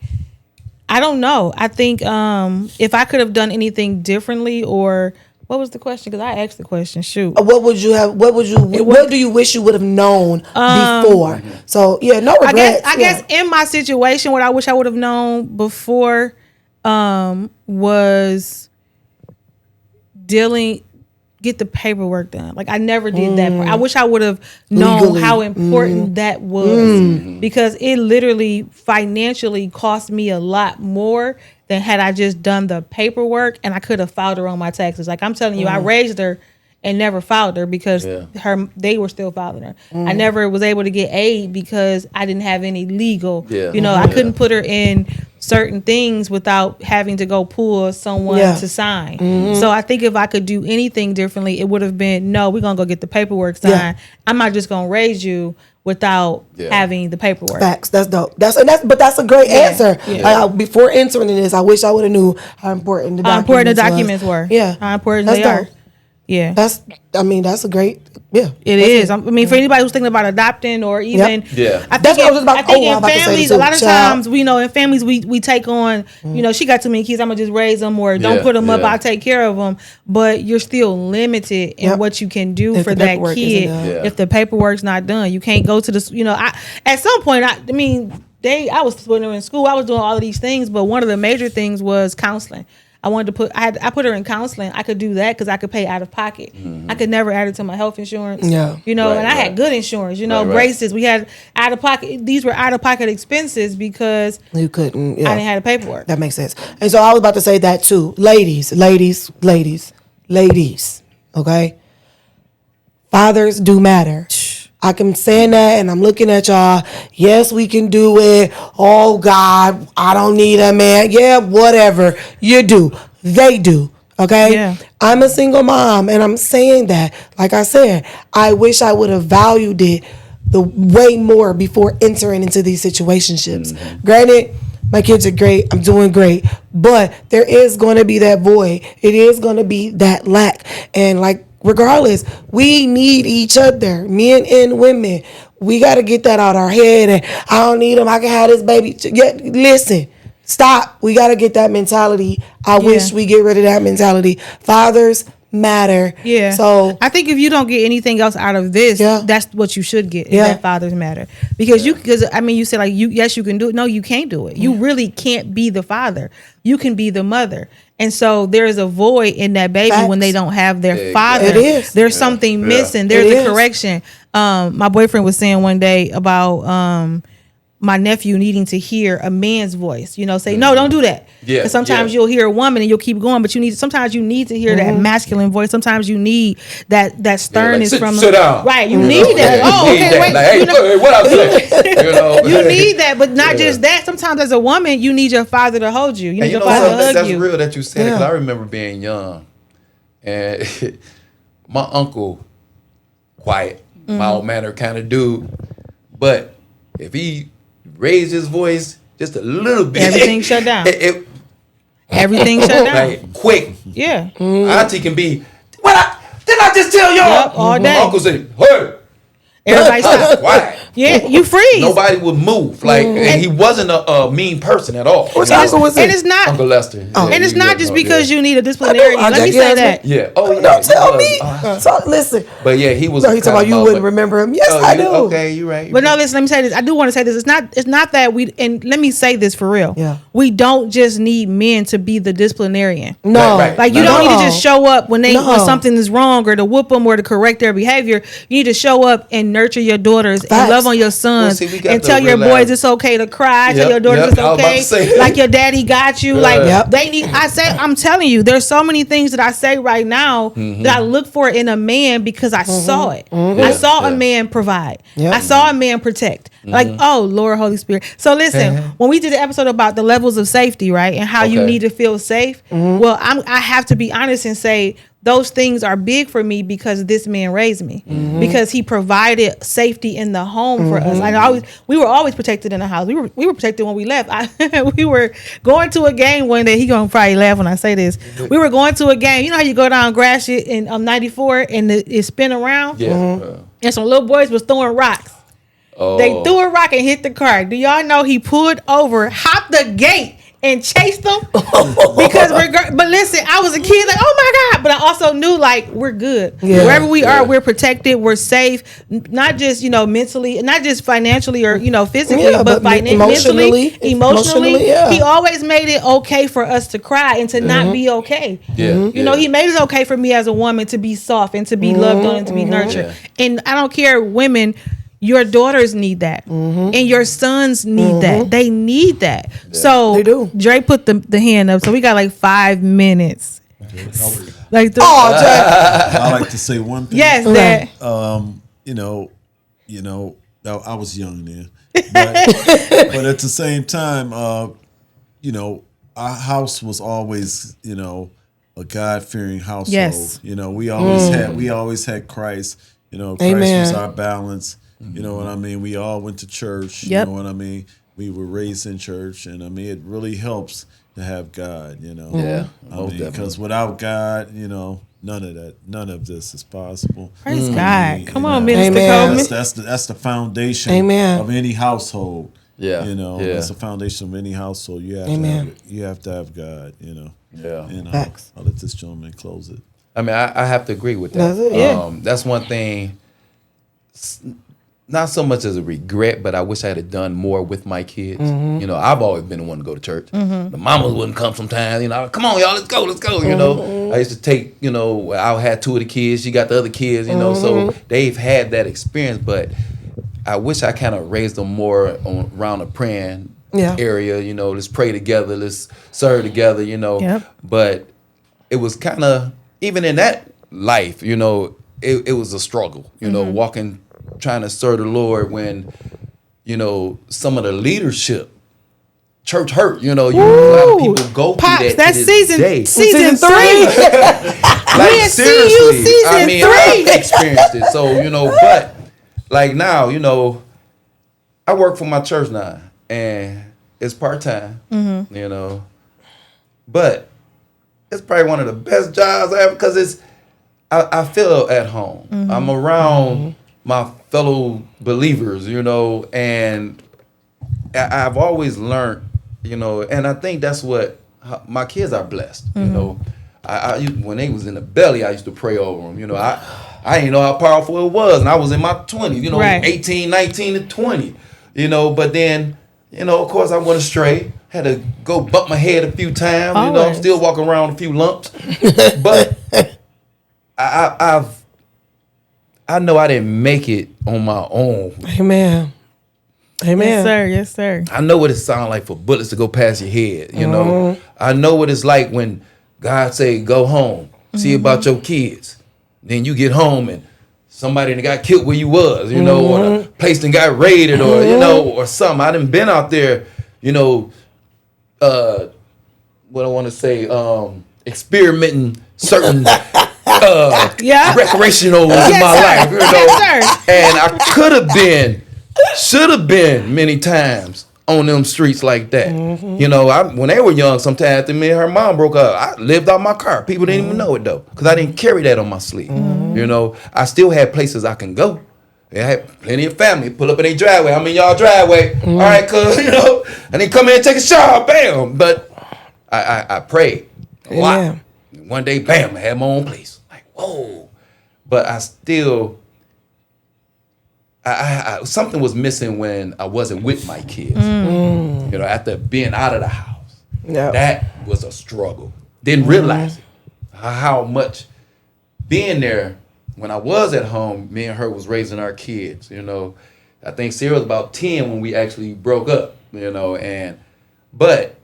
I don't know. I think if I could have done anything differently, or what was the question? Because I asked the question. Shoot. What do you wish you would have known before? So yeah, no regrets. I guess in my situation, what I wish I would have known before was get the paperwork done. Like I never did that part. I wish I would have known Legally. how important that was because it literally financially cost me a lot more than had I just done the paperwork and I could have filed her on my taxes. Like I'm telling you, I raised her and never filed her because they were still filing her. I never was able to get aid because I didn't have any legal. I couldn't put her in certain things without having to go pull someone to sign. So I think if I could do anything differently, it would have been, no, we're gonna go get the paperwork signed. I'm not just gonna raise you without having the paperwork. Facts. That's dope. That's a great answer. Before entering this, I wish I would have knew how important the documents were. Yeah, how important that's they dope. are. Yeah, that's a great. Yeah, it is. I mean, for anybody who's thinking about adopting or even, I think in families, a lot of times, we know in families we take on, she got too many kids, I'm gonna just raise them, or don't put them up, I'll take care of them. But you're still limited in what you can do for that kid if the paperwork's not done. You can't go to the, at some point, I was when they were in school, I was doing all of these things, but one of the major things was counseling. I wanted to I put her in counseling. I could do that because I could pay out of pocket. I could never add it to my health insurance. And I had good insurance. Braces. We had out of pocket. These were out of pocket expenses because you couldn't. I didn't have the paperwork. That makes sense. And so I was about to say that too, ladies. Okay, fathers do matter. I'm saying that and I'm looking at y'all. Yes, we can do it. Oh God, I don't need a man. Yeah, whatever. You do. They do. Okay? Yeah. I'm a single mom and I'm saying that. Like I said, I wish I would have valued it the way more before entering into these situationships. Granted, my kids are great. I'm doing great. But there is going to be that void. It is going to be that lack. And regardless, we need each other, men and women. We got to get that out our head. And I don't need him. I can have this baby. Listen, stop. We got to get that mentality. I wish we get rid of that mentality. Fathers matter. Yeah. So I think if you don't get anything else out of this, that's what you should get. Is that fathers matter. Because you said yes, you can do it. No, you can't do it. You really can't be the father. You can be the mother. And so there is a void in that baby when they don't have their father. It is. There's something missing. There's a correction. My boyfriend was saying one day about my nephew needing to hear a man's voice, say, no, don't do that. Yeah. Because sometimes you'll hear a woman and you'll keep going, but sometimes you need to hear that masculine voice. Sometimes you need that sternness from sit down. Right. You need that. Oh, okay, wait. Hey, what I say? You need that, but not just that. Sometimes as a woman, you need your father to hold you. You need your father to hug that's you. That's real that you said it, because I remember being young and my uncle, quiet, mild mannered kind of dude, but if he raised his voice just a little bit, everything shut down. Everything shut down. Quick. Yeah. Auntie can be, didn't I just tell y'all? Yep, all day. My uncle said, hey. Everybody stop. Quiet. Yeah, you freeze. Nobody would move. And he wasn't a mean person at all. Which uncle was it? And it's not Uncle Lester. And it's not just because you need a disciplinary. Let me say that. Yeah. Oh, yeah. Don't tell me. So, listen. But yeah, he was. No, he talking about you wouldn't remember him. Yes, I do. Okay, you're right. But no, listen. Let me say this. I do want to say this. It's not that we. And let me say this for real. Yeah. We don't just need men to be the disciplinarian. No. Right. Like you don't need to just show up when something is wrong or to whoop them or to correct their behavior. You need to show up and nurture your daughters and love on your sons and tell your boys it's okay to cry. Tell your daughters it's okay. Like your daddy got you. Like they need. I'm telling you, there's so many things that I say right now that I look for in a man because I saw it. I saw a man provide. I saw a man protect. Like, oh, Lord, Holy Spirit. So listen, when we did the episode about the levels of safety, right, and how you need to feel safe, well, I have to be honest and say those things are big for me because this man raised me, because he provided safety in the home for us. We were always protected in the house. We were protected when we left. We were going to a game one day. He gonna probably laugh when I say this. We were going to a game. You know how you go down Gratiot in 94 and it spin around? Yeah. And some little boys was throwing rocks. Oh. They threw a rock and hit the car. Do y'all know he pulled over, hopped the gate, and chased them? Because but listen, I was a kid like, oh my God. But I also knew like we're good. Yeah. Wherever we are, we're protected, we're safe. Not just, mentally, not just financially or, physically, but mentally, emotionally. Yeah. He always made it okay for us to cry and to not be okay. Yeah. He made it okay for me as a woman to be soft and to be loved on and to be nurtured. Yeah. And I don't care, women, your daughters need that, and your sons need that. They need that. Yeah. So they do. Dre put the hand up. So we got like 5 minutes. Like the Oh, Jack. I like to say one thing. yes, that You know, I was young then, but at the same time, our house was always, a God-fearing household. Yes. We always had Christ. Christ Amen. was our balance. You know what I mean? We all went to church. Yep. You know what I mean? We were raised in church, and I mean, it really helps to have God. Yeah, Because without God, none of this is possible. praise I God. mean, Come on, Minister Amen. Coleman. that's the foundation Amen. of any household. Yeah, That's the foundation of any household. You have Amen. you have to have God. Yeah. And Facts. I'll let this gentleman close it. I mean, I have to agree with that. That's it, yeah. That's one thing. Not so much as a regret, but I wish I had done more with my kids. I've always been the one to go to church. The mamas wouldn't come sometimes. Come on, y'all, let's go. I used to take. I had two of the kids. She got the other kids. So they've had that experience. But I wish I kind of raised them more around the praying area. Let's pray together. Let's serve together. Yep. But it was kind of even in that life. It was a struggle. Walking. Trying to serve the Lord when, some of the leadership, church hurt. A lot of people go through Pops, that. that's to this day. season 3. Like, We see you seriously, season I mean, 3. I experienced it. So but like now, I work for my church now, and it's part-time. But it's probably one of the best jobs I ever because I feel at home. I'm around my fellow believers, and I've always learned, and I think that's what my kids are blessed. I when they was in the belly, I used to pray over them. I didn't know how powerful it was, and I was in my 20s, Right. 18, 19, and 20, but then, of course, I went astray. Had to go bump my head a few times, Always. still walking around with a few lumps, but I know I didn't make it on my own. Amen. Amen. Yes, sir. Yes, sir. I know what it sounds like for bullets to go past your head. I know what it's like when God say, go home, see about your kids. Then you get home and somebody that got killed where you was, or the place that got raided or, or something. I done been out there, what I want to say, experimenting certain recreational in my life, Yes, sir. and I should have been many times on them streets like that. When they were young, sometimes after me and her mom broke up, I lived out my car. People didn't even know it though, because I didn't carry that on my sleeve. I still had places I can go. I had plenty of family pull up in their driveway. I'm in y'all driveway. All right, cuz, and they come in and take a shower, bam. But I prayed a lot. Amen. One day, bam, I had my own place. Like, whoa. But I still, I something was missing when I wasn't with my kids. After being out of the house. Yep. That was a struggle. Didn't realize it, how much being there when I was at home, me and her was raising our kids. I think Sarah was about 10 when we actually broke up, but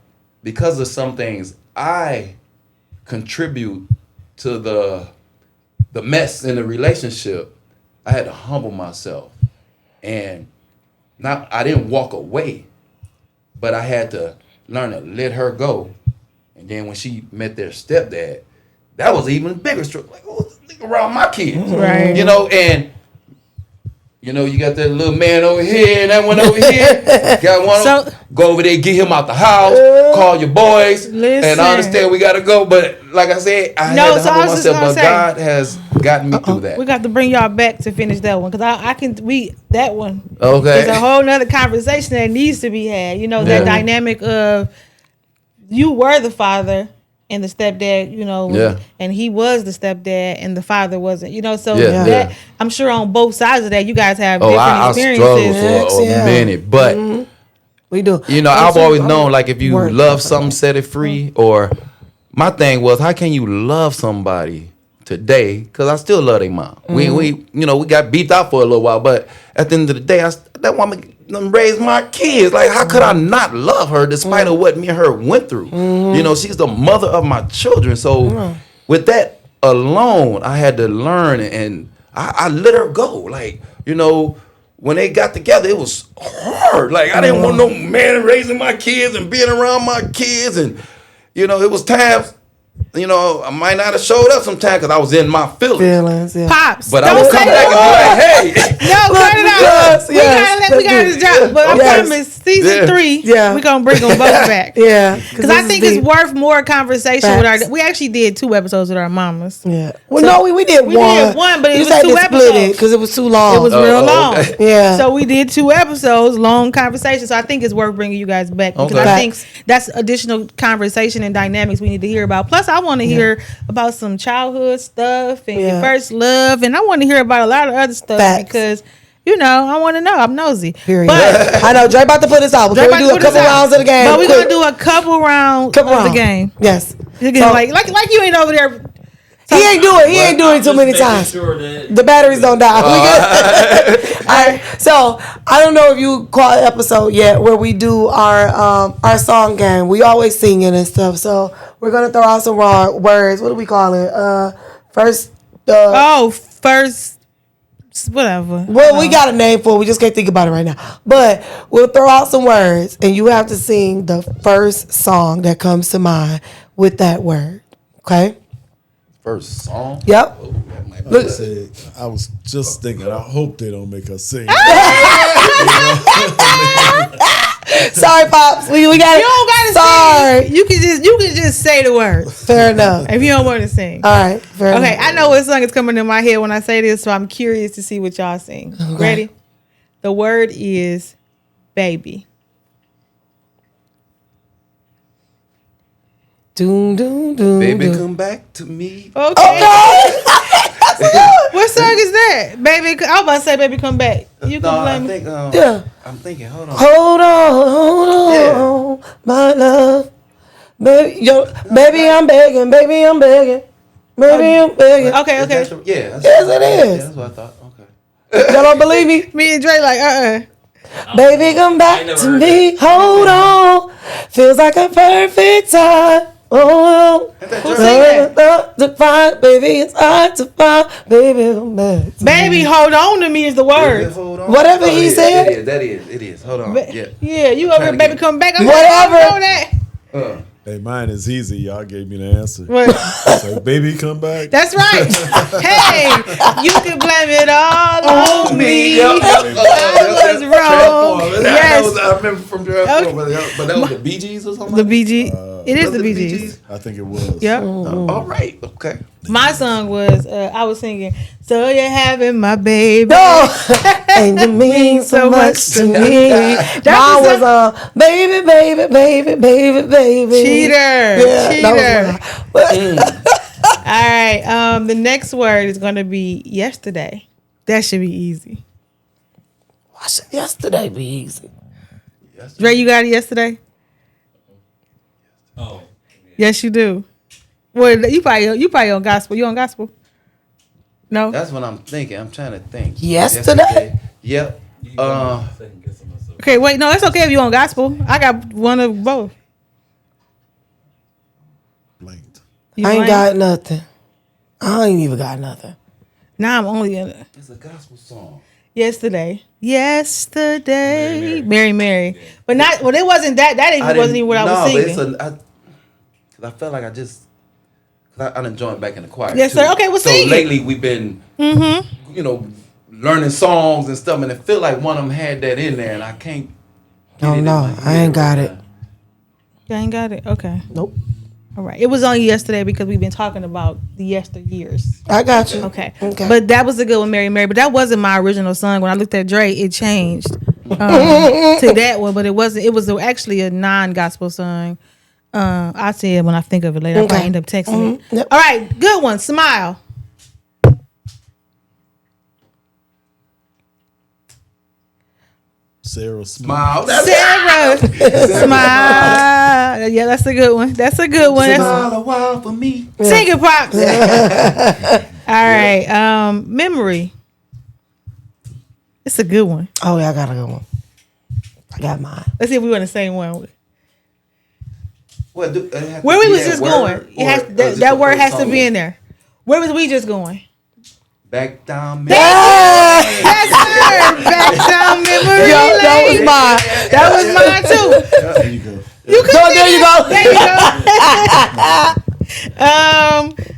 because of some things, I contribute to the mess in the relationship. I had to humble myself, and I didn't walk away, but I had to learn to let her go. And then when she met their stepdad, that was even bigger struggle. Like, oh, this nigga around my kids, Right. and you got that little man over here and that one over here. Got one. Go over there, get him out the house. Call your boys. Listen. And I understand we gotta go, but like I said, I had to humble myself. But God has gotten me through that. We got to bring y'all back to finish that one, because that one. Okay. It's a whole nother conversation that needs to be had. That dynamic of you were the father and the stepdad, and he was the stepdad and the father wasn't, so that I'm sure on both sides of that you guys have different I experiences. struggled for a minute, but We do. I've always known, like, if you love something, set it free. Or my thing was, how can you love somebody today? Because I still love their mom. We got beefed out for a little while, but at the end of the day, that woman raised my kids. Like, how could I not love her despite of what me and her went through? She's the mother of my children. So with that alone, I had to learn, and I let her go. Like, you know, when they got together, it was hard. Like, I didn't want no man raising my kids and being around my kids, and you know, it was times. You know, I might not have showed up sometimes because I was in my feelings. Yeah. Pops. But I would come back and be like, hey. No, cut it out. We gotta drop. But I Yes. promise, season 3, Yeah. we're gonna bring them both back. Yeah. Because I think it's worth more conversation with our. We actually did 2 episodes with our mamas. Yeah. Well, no, we did We one. did one, but it We was just had 2 to split episodes. because it was too long. It was real long. okay. Yeah. So we did 2 episodes, long conversation. So I think it's worth bringing you guys back because Okay. I think that's additional conversation and dynamics we need to hear about. Plus, I want to hear about some childhood stuff and your first love, and I want to hear about a lot of other stuff Facts. because, you know, I want to know. I'm nosy. Period. But I know Dre about to put us out. Before we do a couple rounds of the game. But we're quick. gonna do a couple rounds of the game. Yes. You're So- gonna like you ain't over there. He ain't do it. He ain't doing it too many times. Sure that The batteries don't die. We good? All right. So I don't know if you caught an episode yet where we do our song game. We always sing it and stuff. So we're gonna throw out some raw words. What do we call it? First. First, whatever. Well, we got a name for it. We just can't think about it right now. But we'll throw out some words, and you have to sing the first song that comes to mind with that word. Okay? First song. Yep. Look, I was just thinking. I hope they don't make us sing. Sorry, pops. We got it. You don't gotta Sorry. sing. You can just say the words Fair enough. if you don't want to sing. All right. Fair Okay, enough. I know what song is coming in my head when I say this, so I'm curious to see what y'all sing. Ready? The word is baby. Doom, doom, doom. Baby, doom. come back to me. Okay. What song is that? Baby, I was about to say baby come back. You can No, blame I me. think, Yeah. I'm thinking, hold on. Hold on, my love. Baby, baby, I'm begging. Baby, I'm begging. Baby, I'm begging. Okay, Is okay. that the- yeah. That's, Yes, it yeah, is. that's what I thought. Okay. Y'all don't believe me? Me and Dre like, Baby, come back never to heard me. Hold on. Feels like a perfect time. Oh, Who sing that? to find, baby, it's hard to find. Baby, come back. to me. Baby, hold on to me is the Baby, word. hold on. Whatever he yeah, said. It is. Hold on. Yeah. Yeah, you over here, trying to baby, get- come back. I'm Whatever. Like, I don't know that. Hey, mine is easy. Y'all gave me the answer. What? So, baby, come back. That's right. Hey, you can blame it all on me. I was wrong. Yes. I remember from Draft Okay. 4, but that was the Bee Gees or something? The BG. It is Was the it BGs. I think it was. Yep. All right. Okay. My song was I was singing. So you're having my baby. Oh, and you mean so much to me. Mine was was baby, baby, baby, baby, baby. Cheater. Yeah, Cheater. that was mine. All right. The next word is gonna be yesterday. That should be easy. Why should yesterday be easy? Dre, you got it yesterday? Oh, Yes, you do. Well, you probably on gospel. You on gospel? No. That's what I'm thinking. I'm trying to think. Yesterday? Yep. you go second guessing myself. Okay, wait. No, it's okay if you on gospel. I got one of both. Blanked. You I ain't blank? got nothing. I ain't even got nothing. Now I'm only in It's a gospel song. yesterday. Yesterday, Mary. But not. Well, it wasn't that. That even wasn't even what I was singing. Cause I felt like I done joined back in the choir. Yes, too. sir. Okay, well, so sing it. lately we've been, you know, learning songs and stuff, and it feel like one of them had that in there, and I can't. get Oh it in no, my I head ain't got right it. now. You ain't got it. Okay. Nope. All right. It was on yesterday because we've been talking about the yesteryears. I got you. Okay. Okay. But that was a good one, Mary. But that wasn't my original song. When I looked at Dre, it changed to that one. But it wasn't. It was actually a non-gospel song. I'll see it when I think of it later. I'll probably Okay. end up texting it. Yep. All right. Good one. Smile. Sarah Smile. Smile. That's Sarah. Smile. Yeah, that's a good one. That's a good one. That's, Smile a while for me. sing it, Pops. All right. Memory. It's a good one. Oh yeah, I got a good one. I got mine. Let's see if we want the same one. What? Where we was just going? It has, that word has to be in there. Where was we just going? Back down. Yes, sir. Back down memory Yo, lane. that was mine. That was mine too. There you go. You could No, sing there you it. go. There you go.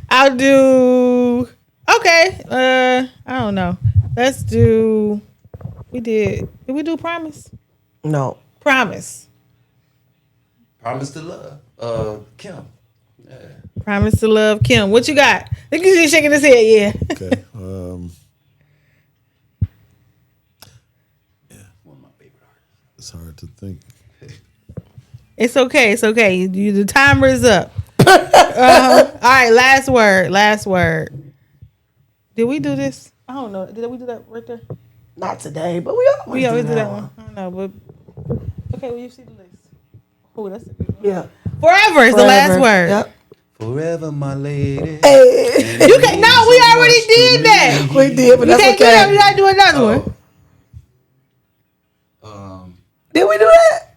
I'll do. Okay. I don't know. Let's do. Did we do promise? No. Promise. Promise to love. Kim. Yeah. Promise to love Kim. What you got? Look at you shaking his head. Yeah. Okay. One of my favorite artists. It's hard to think. It's okay. It's okay. The timer is up. All right. Last word. Last word. Did we do this? I don't know. Did we do that right there? Not today, but we always do that one. I don't know, but okay. Well, you see the list. Oh, that's a good one. Yeah. Forever is the last Forever. word. Yep. Forever, my lady. Hey. You can no. We already did that. We did, but You that's can't do that. We okay. gotta do another one. Did we do that?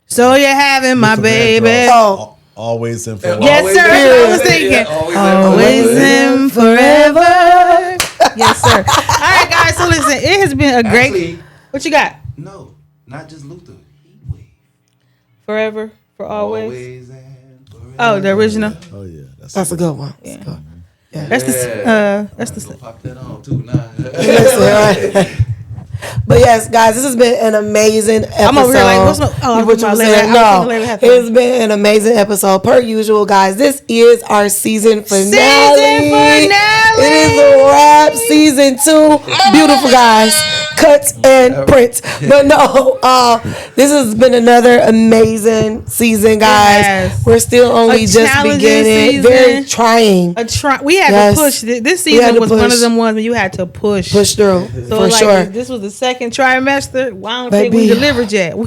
So you're having my Mr. baby. Vandross, Oh. Always and forever. Yes, sir. That's what I was thinking. Yeah, always Always and and forever. Yes, sir. All right, guys. So listen, it has been a great. Actually, What you got? no, not just Luther. Heatwave. Forever, for always. Always and forever. Oh, the original. Oh yeah, that's That's a good one. Yeah. That's good. That's the. That's the. Go pop that on too now. Listen, right? But yes, guys, this has been an amazing episode. I'm over here like, what's my- oh, I'm what you talking were about saying? later. I was No, thinking later half it's been an amazing episode. Per usual, guys, this is our season finale. Season finale. It is a wrap. Season 2. Beautiful, guys. Cuts and prints. But no, this has been another amazing season, guys. Yes. We're still only just challenging beginning. season. Very trying. We had Yes. to push. This We had season to was one push. of them ones where you had to push. Push through, So for like sure. this was the second trimester. Well, I don't think we Baby. delivered yet. We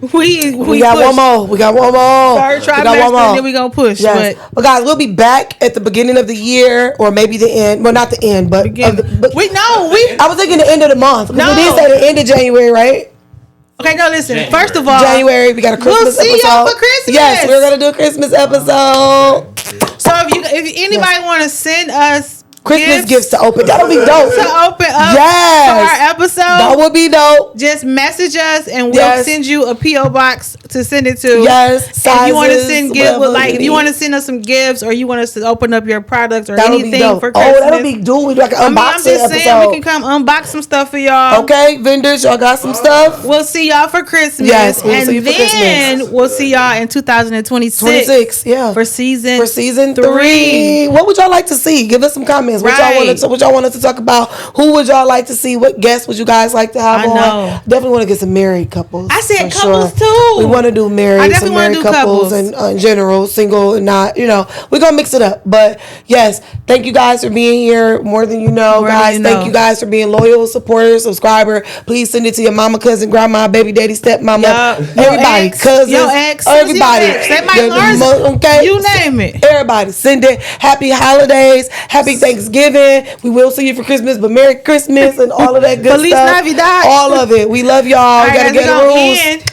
We got pushed. one more. We got one more. Third We got trimester, one more. and then we gonna push. Yes. But guys, we'll be back at the beginning of the year, or maybe the end. Well, not the end, but, but We I was thinking the end of the month. Because No. we did say the end of January, right? okay. No, listen. First of all, January, we got a Christmas see episode. y'all for Christmas. Yes, we're gonna do a Christmas episode. so if anybody want to send us Christmas gifts to open. That'll be dope. to open up Yes. for our episode, That would be dope. just message us and we'll Yes. send you a PO box to send it to. Yes, If you want to sizes, send gifts, whatever like if you need. want to send us some gifts, or you want us to open up your products or That'll be anything dope. for Oh, Christmas. that'll be dope. We do like an I mean, I'm unboxing just episode. saying we can come unbox some stuff for y'all. Okay, vendors, y'all got some stuff. We'll see y'all for Christmas. Yes, we'll and see you for then Christmas. we'll see y'all in 2026 26, yeah. for season For season 3. What would y'all like to see? Give us some comments. What Right. y'all want us to talk about? Who would y'all like to see? What guests would you guys like to have I on? know. Definitely want to get some married couples. I said for couples sure. too. We want to do I married, definitely some wanna married do couples, couples. and in general, single and not. We're gonna mix it up. But yes, thank you guys for being here. More than you know, More than guys. you Thank know. you guys for being loyal, supporter, subscriber. Please send it to your mama, cousin, grandma, baby, daddy, stepmama, Yup. everybody, Your ex, cousins, your ex, everybody. your ex. They might The learn okay, you name it. Everybody, send it. Happy holidays, happy Thanksgiving. We will see you for Christmas, but Merry Christmas and all of that good Feliz stuff. Navidad. All of it. We love y'all. All We right, gotta guys, get we're the gonna rules end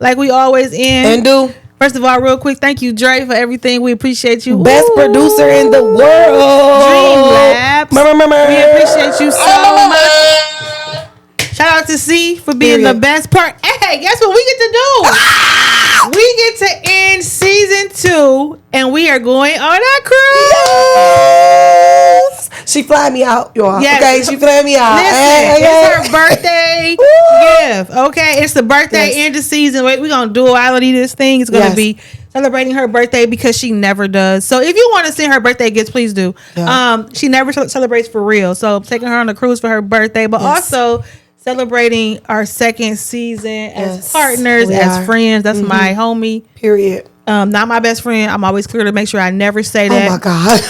like we always end. and do. First of all, real quick, thank you, Dre, for everything. We appreciate you. Best Ooh. producer in the world. Dream Labs. Murmur. We appreciate you so much. Shout out to C for being Period. the best part. Hey, guess what we get to do? We get to end season 2, and we are going on a cruise. Yes. She fly me out, y'all. Yes. Okay, she fly me out. Listen, Hey, it's her birthday gift. Okay, it's the birthday Yes. end of season. We're gonna duality this thing. It's gonna Yes. be celebrating her birthday because she never does. So if you want to send her birthday gifts, please do. Yeah. She never celebrates for real. So taking her on a cruise for her birthday, but Yes. also celebrating our second season as Yes, partners, we as are. friends. That's my homie. Period. Not my best friend. I'm always clear to make sure I never say Oh that. my God.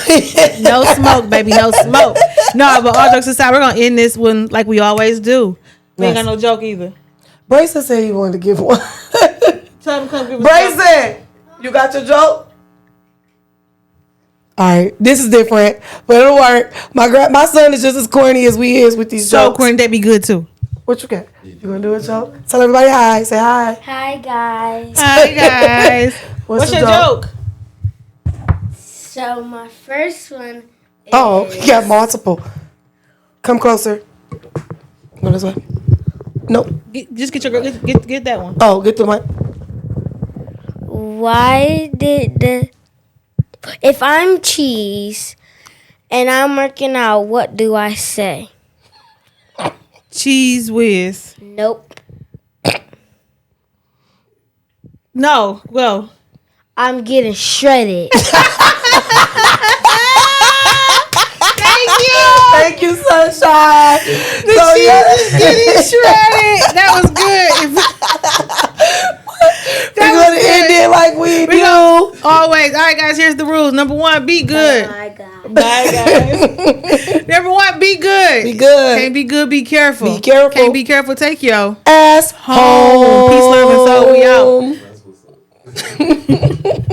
No smoke, baby. No smoke. No, but all jokes aside, we're gonna end this one like we always do. We ain't Yes. got no joke either. Brayson said he wanted to give one. Tell him come give us a joke. Brayson, you got your joke? All right, this is different, but it'll work. My son is just as corny as we is with these So jokes. corny, that be good too. What you got? You gonna do a joke? Tell everybody hi. Say hi. Hi guys. Hi guys. What's the your joke? So my first one is, Oh, you got multiple. Come closer. Go this way. Nope. Just get that one. Oh, get the mic. why did if I'm cheese and I'm working out, what do I say? Cheese whiz. Nope. No, go. I'm getting shredded. Thank you, Sunshine. So, Getting shredded. That was good. we're going to end it like we do. Always. All right, guys, here's the rules. Number 1, be good. My God. Bye, guys. Number 1, be good. Be good. Can't be good, be careful. Be careful. Can't be careful, take yo. Ass Home. Peace, love, and soul. We out. That's what's up.